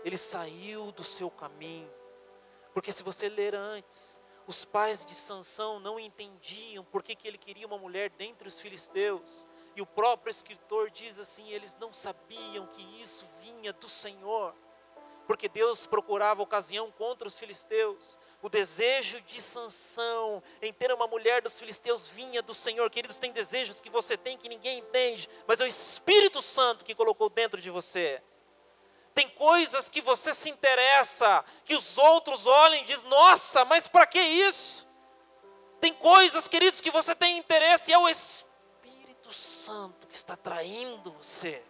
Ele saiu do seu caminho. Porque se você ler antes, os pais de Sansão não entendiam por que ele queria uma mulher dentre os filisteus. E o próprio escritor diz assim, eles não sabiam que isso vinha do Senhor. Porque Deus procurava ocasião contra os filisteus. O desejo de Sansão em ter uma mulher dos filisteus vinha do Senhor. Queridos, tem desejos que você tem que ninguém entende, mas é o Espírito Santo que colocou dentro de você. Tem coisas que você se interessa, que os outros olham e dizem, nossa, mas para que isso? Tem coisas, queridos, que você tem interesse e é o Espírito Santo que está traindo você.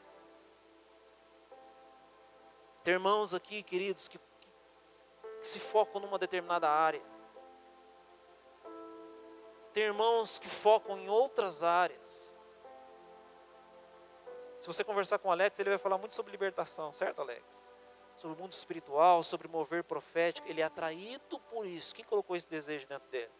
Tem irmãos aqui, queridos, que se focam numa determinada área. Tem irmãos que focam em outras áreas. Se você conversar com o Alex, ele vai falar muito sobre libertação, certo, Alex? sobre o mundo espiritual, sobre o mover profético. Ele é atraído por isso. Quem colocou esse desejo dentro dele?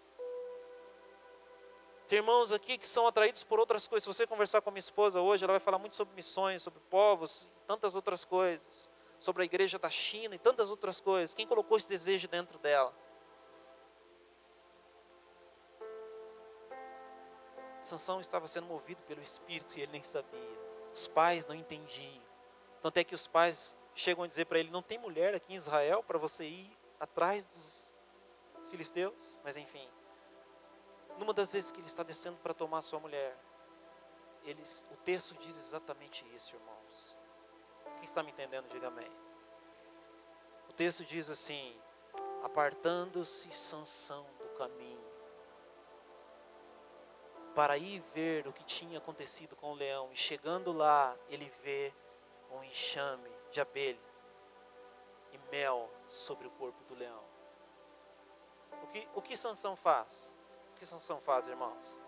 Tem irmãos aqui que são atraídos por outras coisas. Se você conversar com a minha esposa hoje, ela vai falar muito sobre missões, sobre povos, e tantas outras coisas. Sobre a igreja da China e tantas outras coisas. Quem colocou esse desejo dentro dela? Sansão estava sendo movido pelo Espírito e ele nem sabia. Os pais não entendiam. Tanto é que os pais chegam a dizer para ele: não tem mulher aqui em Israel para você ir atrás dos filisteus? Mas enfim, numa das vezes que ele está descendo para tomar sua mulher, o texto diz exatamente isso, irmãos. Quem está me entendendo, diga amém. O texto diz assim: apartando-se Sansão do caminho, para ir ver o que tinha acontecido com o leão, e chegando lá, ele vê um enxame de abelha e mel sobre o corpo do leão. O que Sansão faz? O que Sansão faz, irmãos?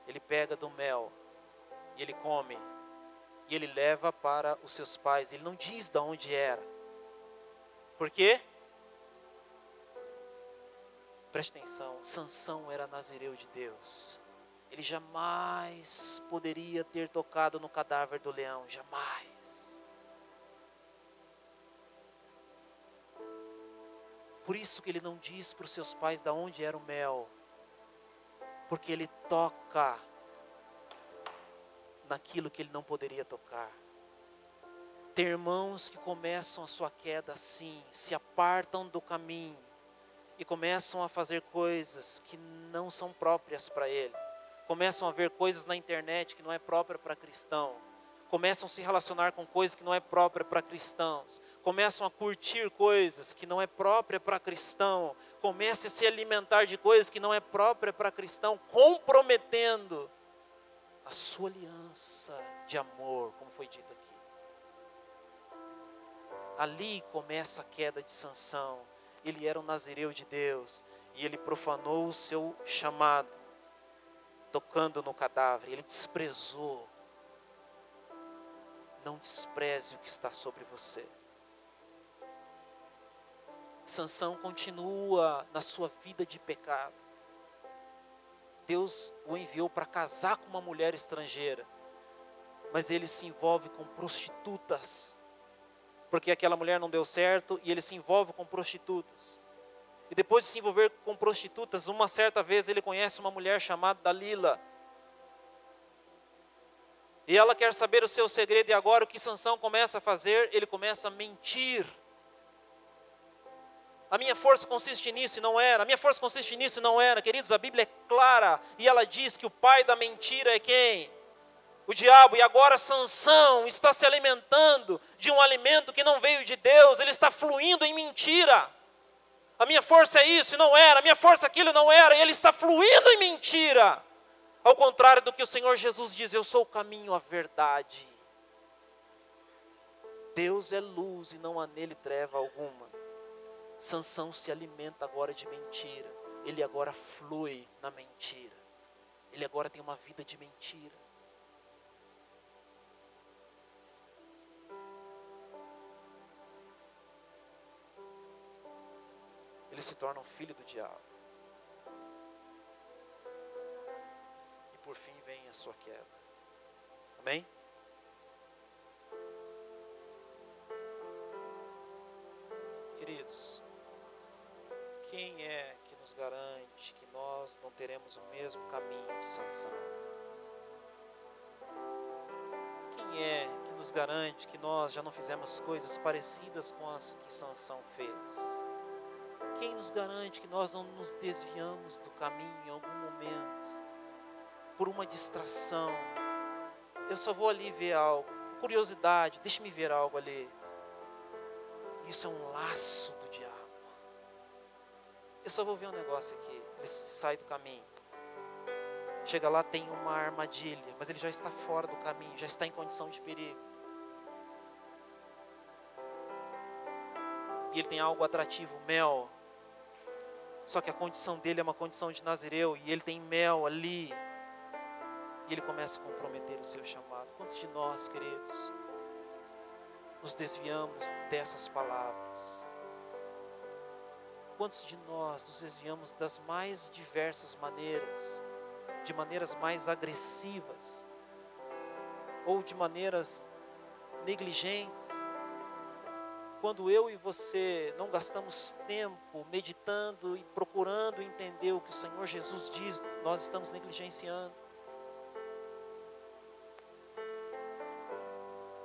Ele pega do mel e ele come e ele leva para os seus pais. Ele não diz de onde era. Por quê? Preste atenção, Sansão era nazireu de Deus. Ele jamais poderia ter tocado no cadáver do leão, jamais. Por isso que ele não diz para os seus pais de onde era o mel, porque ele toca naquilo que ele não poderia tocar. Tem irmãos que começam a sua queda assim, se apartam do caminho e começam a fazer coisas que não são próprias para ele. Começam a ver coisas na internet que não é própria para cristão. Começam a se relacionar com coisas que não é própria para cristãos. Começam a curtir coisas que não é própria para cristão. Começam a se alimentar de coisas que não é própria para cristão, comprometendo a sua aliança de amor, como foi dito aqui. Ali começa a queda de Sansão. Ele era um nazireu de Deus e ele profanou o seu chamado, tocando no cadáver. Ele desprezou. Não despreze o que está sobre você. Sansão continua na sua vida de pecado. Deus o enviou para casar com uma mulher estrangeira, mas ele se envolve com prostitutas, porque aquela mulher não deu certo e ele se envolve com prostitutas. E depois de se envolver com prostitutas, uma certa vez ele conhece uma mulher chamada Dalila. E ela quer saber o seu segredo, e agora o que Sansão começa a fazer? Ele começa a mentir. A minha força consiste nisso e não era. A minha força consiste nisso e não era. Queridos, a Bíblia é clara e ela diz que o pai da mentira é quem? O diabo. E agora Sansão está se alimentando de um alimento que não veio de Deus. Ele está fluindo em mentira. A minha força é isso e não era. A minha força é aquilo e não era. E ele está fluindo em mentira. Ao contrário do que o Senhor Jesus diz: eu sou o caminho, a verdade. Deus é luz e não há nele treva alguma. Sansão se alimenta agora de mentira. Ele agora flui na mentira. Ele agora tem uma vida de mentira. Ele se torna um filho do diabo. E por fim vem a sua queda. Amém? Queridos, quem é que nos garante que nós não teremos o mesmo caminho de Sansão? Quem é que nos garante que nós já não fizemos coisas parecidas com as que Sansão fez? Quem nos garante que nós não nos desviamos do caminho em algum momento, por uma distração? Eu só vou ali ver algo, curiosidade, deixa-me ver algo ali. Isso é um laço do diabo. Eu só vou ver um negócio aqui. Ele sai do caminho. Chega lá, tem uma armadilha, mas ele já está fora do caminho, já está em condição de perigo. E ele tem algo atrativo, mel. Só que a condição dele é uma condição de nazireu, e ele tem mel ali. E ele começa a comprometer o seu chamado. Quantos de nós, queridos, nos desviamos dessas palavras? Quantos de nós nos desviamos das mais diversas maneiras, de maneiras mais agressivas, ou de maneiras negligentes, quando eu e você não gastamos tempo meditando e procurando entender o que o Senhor Jesus diz, nós estamos negligenciando.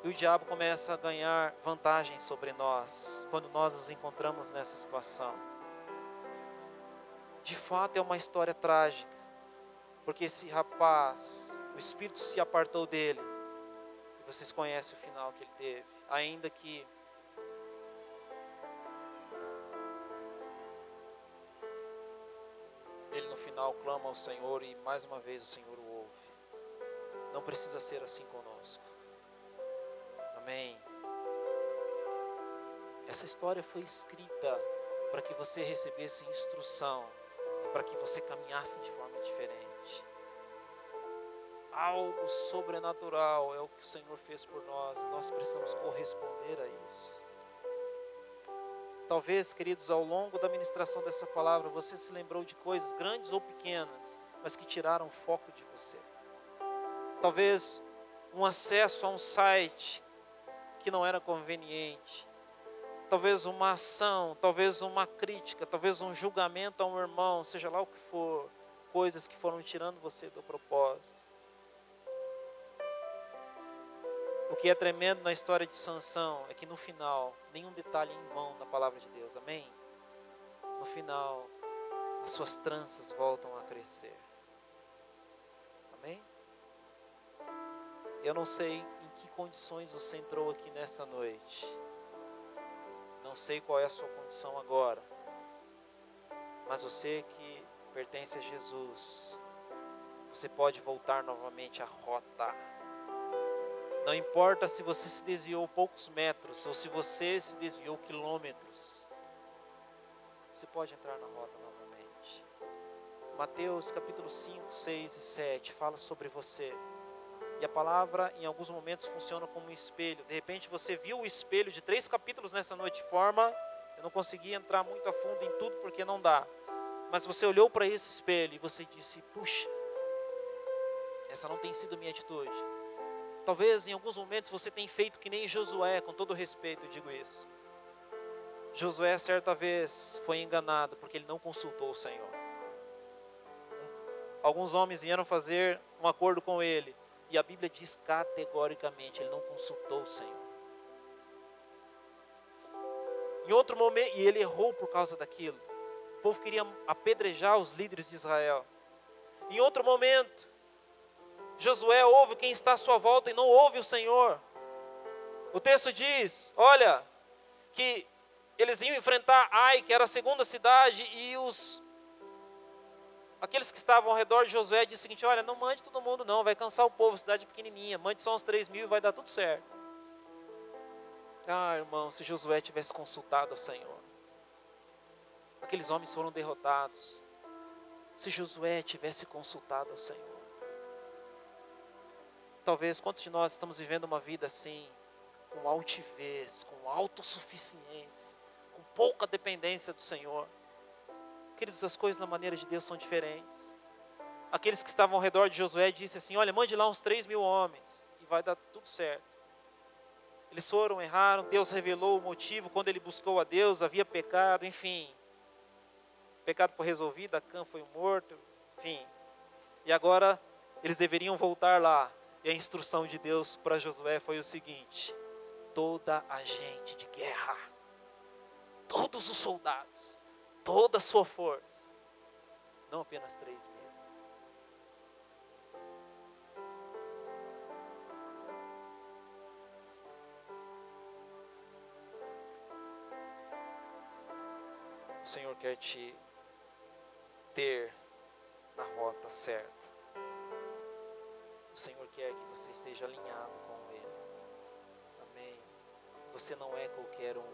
E o diabo começa a ganhar vantagem sobre nós, quando nós nos encontramos nessa situação. De fato é uma história trágica, porque esse rapaz, o Espírito se apartou dele, e vocês conhecem o final que ele teve, ainda que ele no final clama ao Senhor e mais uma vez o Senhor o ouve. Não precisa ser assim conosco. Amém. Essa história foi escrita para que você recebesse instrução e para que você caminhasse de forma diferente. Algo sobrenatural é o que o Senhor fez por nós e nós precisamos corresponder a isso. Talvez, queridos, ao longo da ministração dessa palavra, você se lembrou de coisas grandes ou pequenas, mas que tiraram o foco de você. Talvez um acesso a um site que não era conveniente. Talvez uma ação, talvez uma crítica, talvez um julgamento a um irmão, seja lá o que for, coisas que foram tirando você do propósito. O que é tremendo na história de Sansão é que no final, nenhum detalhe em vão na palavra de Deus, amém? No final, as suas tranças voltam a crescer, amém? Eu não sei em que condições você entrou aqui nesta noite, não sei qual é a sua condição agora, mas você que pertence a Jesus, você pode voltar novamente à rota. Não importa se você se desviou poucos metros ou se você se desviou quilômetros, você pode entrar na rota novamente. Mateus capítulo 5, 6 e 7 fala sobre você. E a palavra em alguns momentos funciona como um espelho. De repente você viu o espelho de 3 capítulos nessa noite de forma, eu não consegui entrar muito a fundo em tudo porque não dá. Mas você olhou para esse espelho e você disse, puxa, essa não tem sido minha atitude. Talvez em alguns momentos você tenha feito que nem Josué, com todo respeito eu digo isso. Josué certa vez foi enganado porque ele não consultou o Senhor. Alguns homens vieram fazer um acordo com ele e a Bíblia diz categoricamente, ele não consultou o Senhor. Em outro momento, e ele errou por causa daquilo. O povo queria apedrejar os líderes de Israel. Em outro momento, Josué ouve quem está à sua volta e não ouve o Senhor. O texto diz, olha, que eles iam enfrentar Ai, que era a segunda cidade, e aqueles que estavam ao redor de Josué disseram o seguinte, olha, não mande todo mundo não, vai cansar o povo, cidade pequenininha, mande só uns 3.000 e vai dar tudo certo. Ah, irmão, se Josué tivesse consultado o Senhor, aqueles homens foram derrotados. Se Josué tivesse consultado o Senhor, talvez, quantos de nós estamos vivendo uma vida assim, com altivez, com autossuficiência, com pouca dependência do Senhor? Queridos, as coisas na maneira de Deus são diferentes. Aqueles que estavam ao redor de Josué disseram assim, olha, mande lá uns 3.000 homens, e vai dar tudo certo. Eles foram, erraram, Deus revelou o motivo, quando ele buscou a Deus, havia pecado, enfim. O pecado foi resolvido, Acã foi morto, enfim. E agora, eles deveriam voltar lá. E a instrução de Deus para Josué foi o seguinte, toda a gente de guerra, todos os soldados, toda a sua força, não apenas 3.000. O Senhor quer te ter na rota certa. O Senhor quer que você esteja alinhado com Ele. Amém. Você não é qualquer um.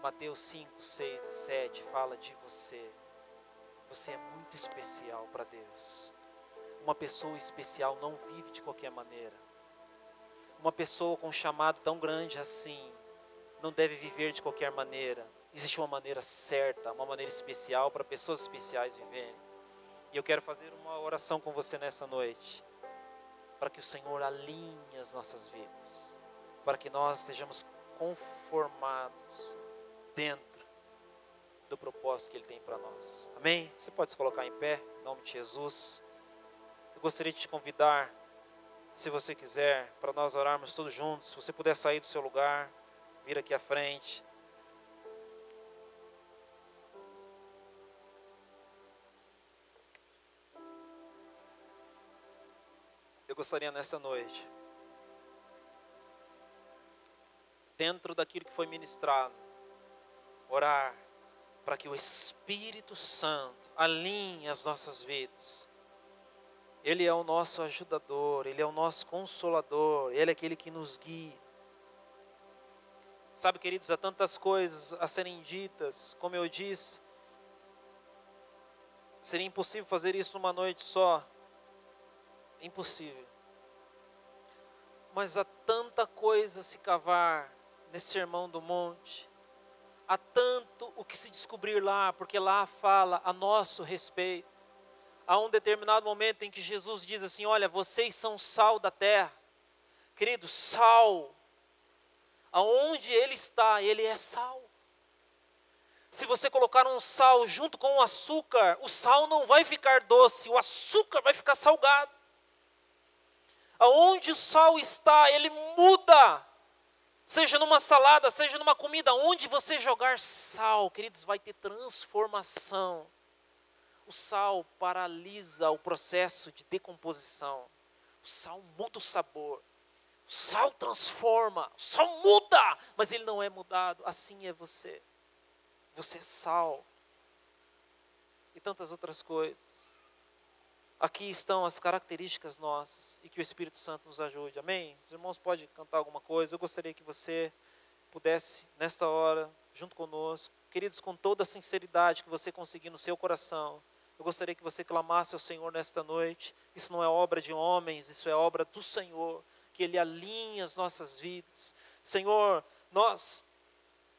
Mateus 5, 6 e 7 fala de você. Você é muito especial para Deus. Uma pessoa especial não vive de qualquer maneira. uma pessoa com um chamado tão grande assim não deve viver de qualquer maneira. Existe uma maneira certa, uma maneira especial para pessoas especiais viverem. E eu quero fazer uma oração com você nessa noite, para que o Senhor alinhe as nossas vidas, para que nós sejamos conformados dentro do propósito que Ele tem para nós. Amém? Você pode se colocar em pé, em nome de Jesus. Eu gostaria de te convidar, se você quiser, para nós orarmos todos juntos. Se você puder sair do seu lugar, vir aqui à frente. Eu gostaria nessa noite, dentro daquilo que foi ministrado, orar para que o Espírito Santo alinhe as nossas vidas. Ele é o nosso ajudador, Ele é o nosso consolador, Ele é aquele que nos guia. Sabe, queridos, há tantas coisas a serem ditas, como eu disse, seria impossível fazer isso numa noite só. Impossível. Mas há tanta coisa a se cavar nesse Sermão do Monte. Há tanto o que se descobrir lá, porque lá fala a nosso respeito. Há um determinado momento em que Jesus diz assim: olha, vocês são sal da terra. Querido, sal, aonde ele está, ele é sal. Se você colocar um sal junto com o açúcar, o sal não vai ficar doce, o açúcar vai ficar salgado. Aonde o sal está, ele muda. Seja numa salada, seja numa comida, onde você jogar sal, queridos, vai ter transformação. O sal paralisa o processo de decomposição. O sal muda o sabor. O sal transforma. O sal muda, mas ele não é mudado. Assim é você. Você é sal. E tantas outras coisas. Aqui estão as características nossas e que o Espírito Santo nos ajude. Amém? Os irmãos podem cantar alguma coisa. Eu gostaria que você pudesse, nesta hora, junto conosco, queridos, com toda a sinceridade que você conseguir no seu coração, eu gostaria que você clamasse ao Senhor nesta noite. Isso não é obra de homens, isso é obra do Senhor, que Ele alinhe as nossas vidas. Senhor, nós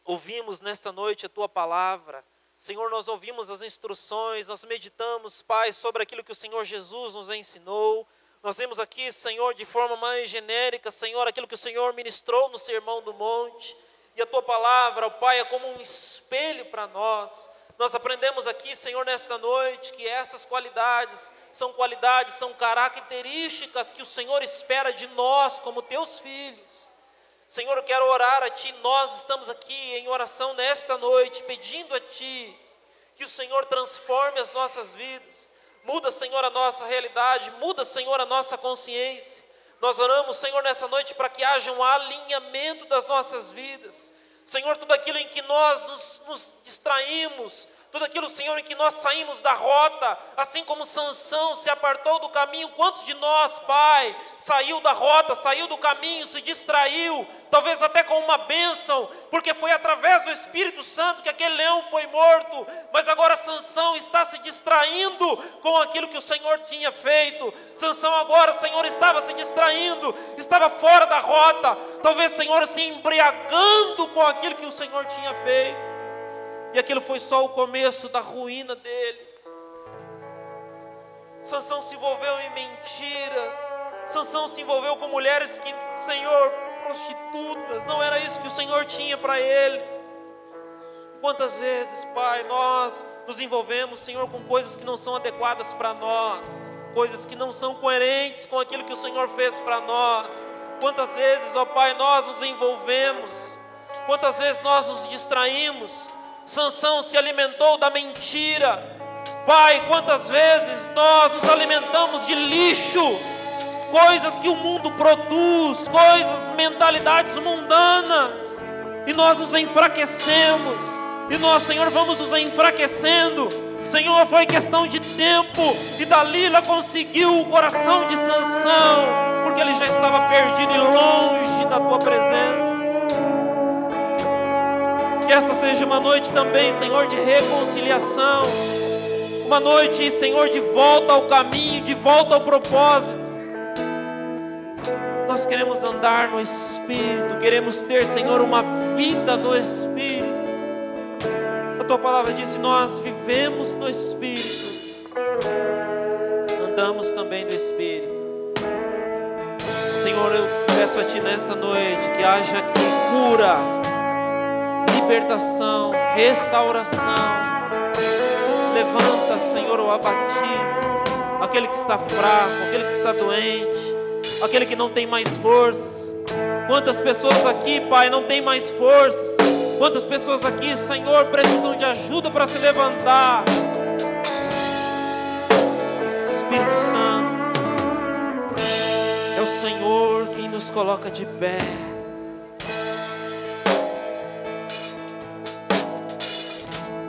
ouvimos nesta noite a Tua palavra. Senhor, nós ouvimos as instruções, nós meditamos, Pai, sobre aquilo que o Senhor Jesus nos ensinou. Nós vemos aqui, Senhor, de forma mais genérica, Senhor, aquilo que o Senhor ministrou no Sermão do Monte. E a Tua palavra, Pai, é como um espelho para nós. Nós aprendemos aqui, Senhor, nesta noite, que essas qualidades, são características que o Senhor espera de nós, como Teus filhos. Senhor, eu quero orar a Ti, nós estamos aqui em oração nesta noite, pedindo a Ti, que o Senhor transforme as nossas vidas, muda, Senhor, a nossa realidade, muda, Senhor, a nossa consciência. Nós oramos, Senhor, nessa noite para que haja um alinhamento das nossas vidas. Senhor, tudo aquilo em que nós nos distraímos, tudo aquilo, Senhor, em que nós saímos da rota, assim como Sansão se apartou do caminho, quantos de nós, Pai, saiu da rota, saiu do caminho, se distraiu, talvez até com uma bênção, porque foi através do Espírito Santo que aquele leão foi morto, mas agora Sansão está se distraindo com aquilo que o Senhor tinha feito. Sansão agora, Senhor, estava se distraindo, estava fora da rota, talvez, Senhor, se embriagando com aquilo que o Senhor tinha feito. E aquilo foi só o começo da ruína dele. Sansão se envolveu em mentiras. Sansão se envolveu com mulheres que, Senhor, prostitutas. Não era isso que o Senhor tinha para ele. Quantas vezes, Pai, nós nos envolvemos, Senhor, com coisas que não são adequadas para nós, coisas que não são coerentes com aquilo que o Senhor fez para nós. Quantas vezes, ó Pai, nós nos envolvemos. Quantas vezes nós nos distraímos. Sansão se alimentou da mentira. Pai, quantas vezes nós nos alimentamos de lixo, coisas que o mundo produz, coisas, mentalidades mundanas, e nós nos enfraquecemos, e nós, Senhor, vamos nos enfraquecendo. Senhor, foi questão de tempo, e Dalila conseguiu o coração de Sansão, porque ele já estava perdido e longe da Tua presença. Que essa seja uma noite também, Senhor, de reconciliação. Uma noite, Senhor, de volta ao caminho, de volta ao propósito. Nós queremos andar no Espírito, queremos ter, Senhor, uma vida no Espírito. A Tua palavra diz: se nós vivemos no Espírito, andamos também no Espírito. Senhor, eu peço a Ti nesta noite que haja aqui cura, libertação, restauração. Levanta, Senhor, o abatido, aquele que está fraco, aquele que está doente, aquele que não tem mais forças. Quantas pessoas aqui, Pai, não tem mais forças? Quantas pessoas aqui, Senhor, precisam de ajuda para se levantar? Espírito Santo, é o Senhor quem nos coloca de pé.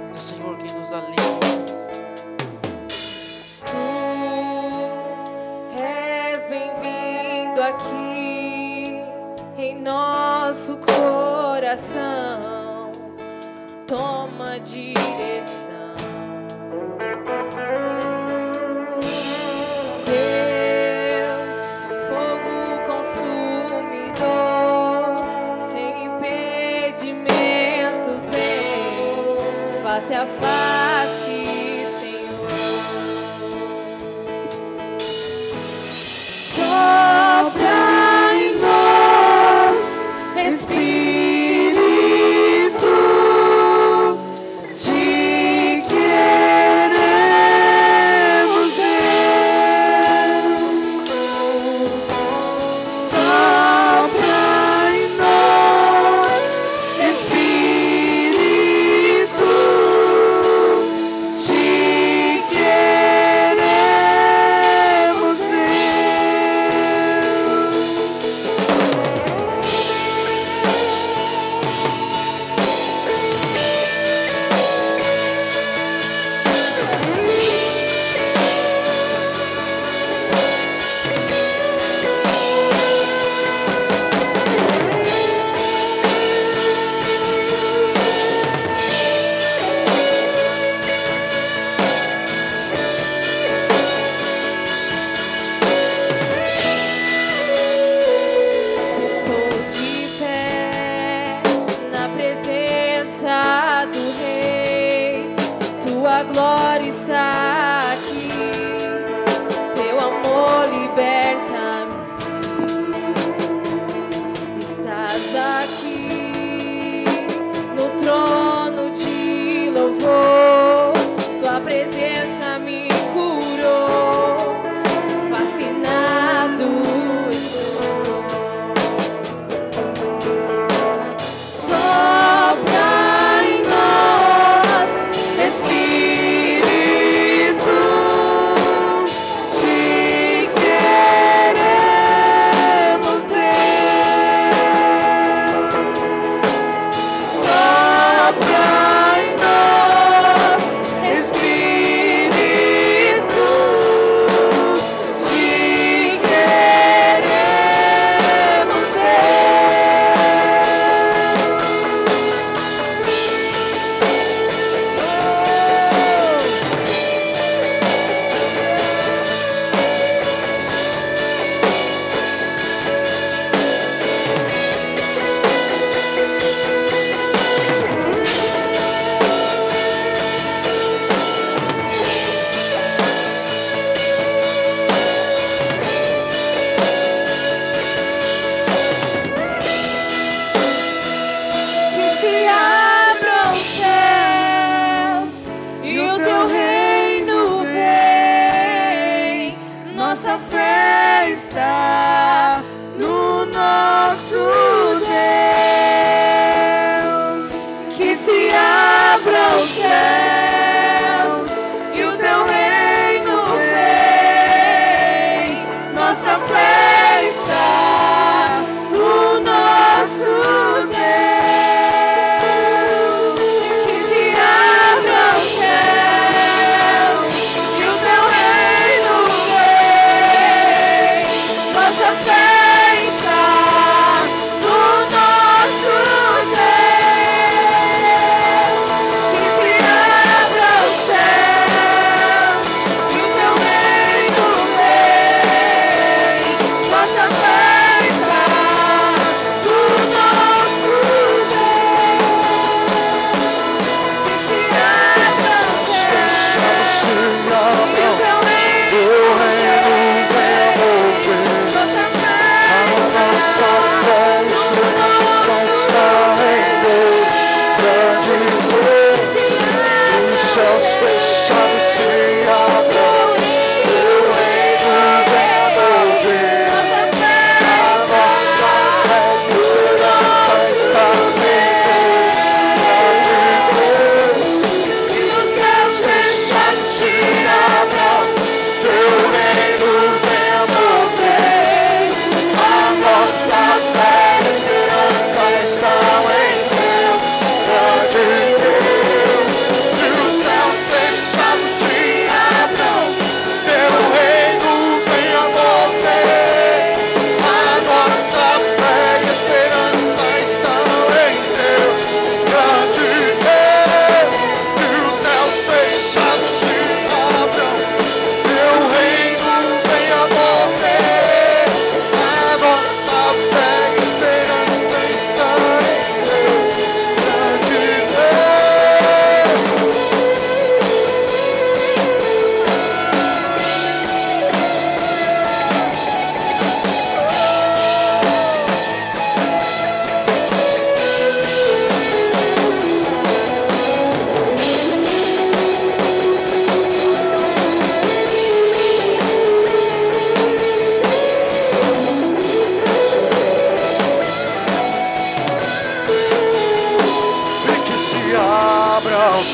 É o Senhor quem nos alinha. Tu és bem-vindo aqui em nosso coração. Toma direção, Deus, fogo consumidor, sem impedimentos, vem face a face, Senhor. Sopra em nós, Espírito.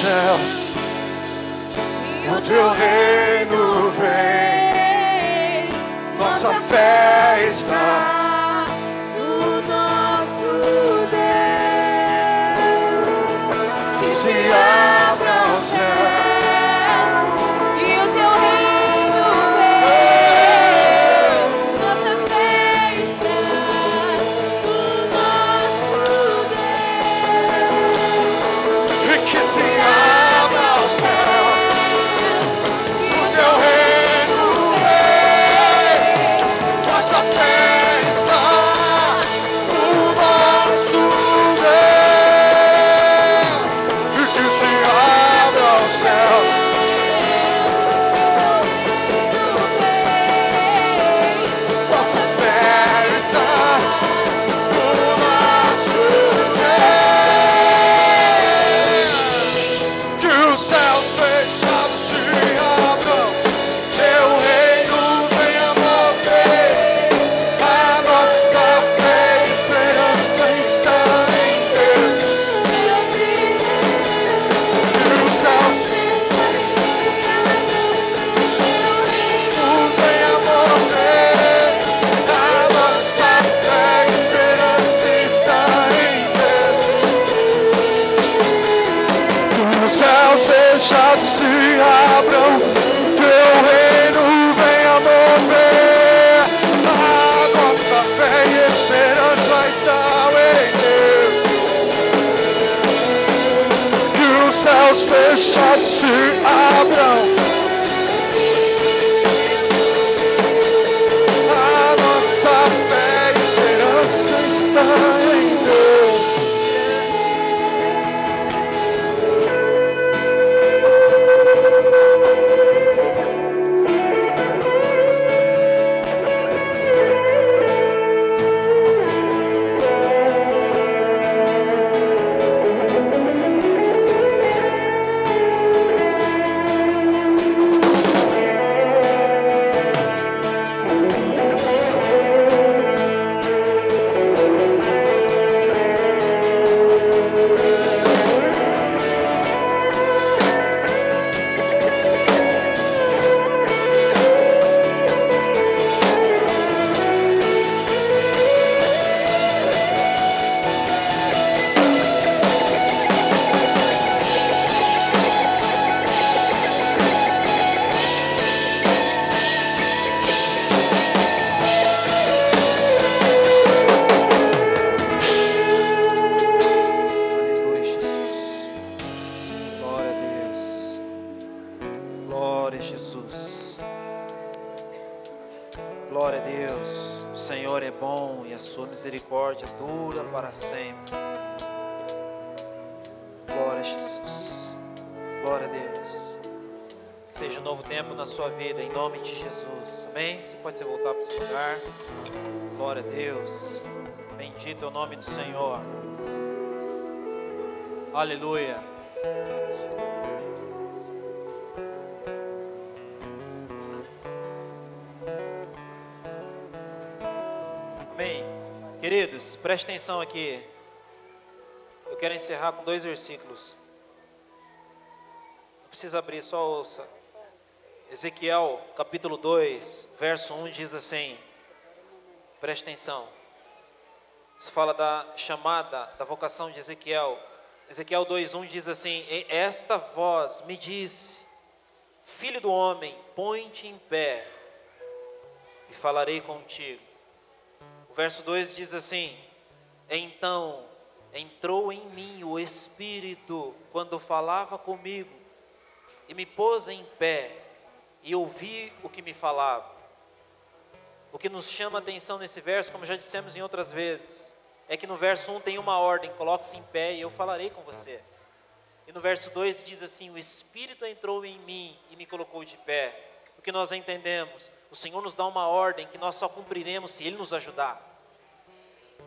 céus, o teu reino vem, nossa fé está no nosso Deus. que se abra o céu. E o teu reino vem, nossa fé está no nosso Deus. E que se abra o céu, o teu reino vem, nossa fé está no nosso Deus. E que se abra o céu, nossa fé está no nosso Deus. Que os céus fechados se abram, teu reino venha mover. A nossa fé e esperança está em Deus. Que os céus venha mover. A nossa fé e esperança está em Deus. Os céus fechados se abram, teu reino venha mover. A nossa fé e esperança estão em Deus. Que os céus fechados se abram. A nossa fé e esperança está em Deus. Aleluia, Jesus. Glória a Deus. Glória a Jesus. Glória a Deus. O Senhor é bom e a sua misericórdia dura para sempre. Glória a Jesus. Glória a Deus. Seja um novo tempo na sua vida, em nome de Jesus. Amém? Você pode se voltar para o seu lugar. Glória a Deus. Bendito é o nome do Senhor. Aleluia. Amém. Queridos, preste atenção aqui. Eu quero encerrar com 2 versículos. Não precisa abrir, só ouça. Ezequiel, capítulo 2, verso 1 diz assim. Preste atenção. Se fala da chamada, da vocação de Ezequiel. Ezequiel 2:1 diz assim: "E esta voz me disse: Filho do homem, põe-te em pé e falarei contigo." O verso 2 diz assim: "Então entrou em mim o Espírito quando falava comigo e me pôs em pé e ouvi o que me falava." O que nos chama a atenção nesse verso, como já dissemos em outras vezes, é que no verso 1 tem uma ordem: coloque-se em pé e eu falarei com você. E no verso 2 diz assim: o Espírito entrou em mim e me colocou de pé. O que nós entendemos? O Senhor nos dá uma ordem que nós só cumpriremos se Ele nos ajudar.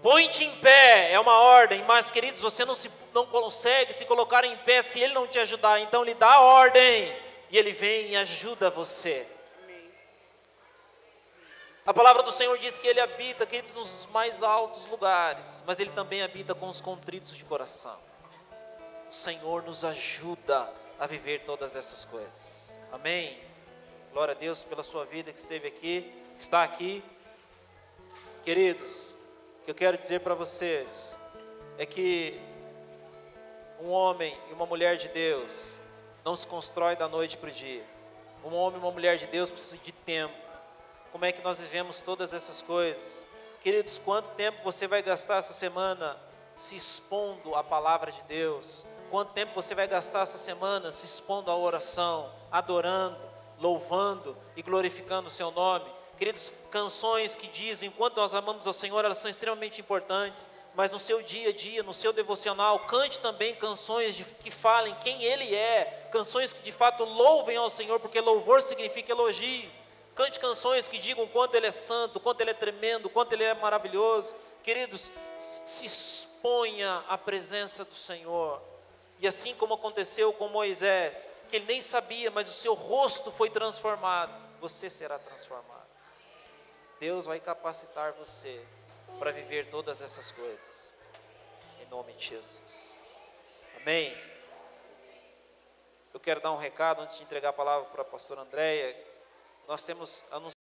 Põe-te em pé é uma ordem, mas queridos, você não consegue se colocar em pé se Ele não te ajudar. Então Ele dá a ordem e Ele vem e ajuda você. A palavra do Senhor diz que Ele habita, queridos, nos mais altos lugares, mas Ele também habita com os contritos de coração. o Senhor nos ajuda a viver todas essas coisas. Amém? Glória a Deus pela sua vida que esteve aqui, que está aqui. Queridos, o que eu quero dizer para vocês é que um homem e uma mulher de Deus não se constrói da noite para o dia. Um homem e uma mulher de Deus precisa de tempo. Como é que nós vivemos todas essas coisas? Queridos, quanto tempo você vai gastar essa semana se expondo à palavra de Deus? Quanto tempo você vai gastar essa semana se expondo à oração, adorando, louvando e glorificando o seu nome? Queridos, canções que dizem, enquanto nós amamos ao Senhor, elas são extremamente importantes, mas no seu dia a dia, no seu devocional, cante também canções que falem quem Ele é, canções que de fato louvem ao Senhor, porque louvor significa elogio. Cante canções que digam o quanto Ele é santo, o quanto Ele é tremendo, o quanto Ele é maravilhoso. Queridos, se exponha à presença do Senhor. E assim como aconteceu com Moisés, que ele nem sabia, mas o seu rosto foi transformado, você será transformado. Deus vai capacitar você para viver todas essas coisas, em nome de Jesus. Amém? Eu quero dar um recado antes de entregar a palavra para a pastora Andréia. Nós temos anunciado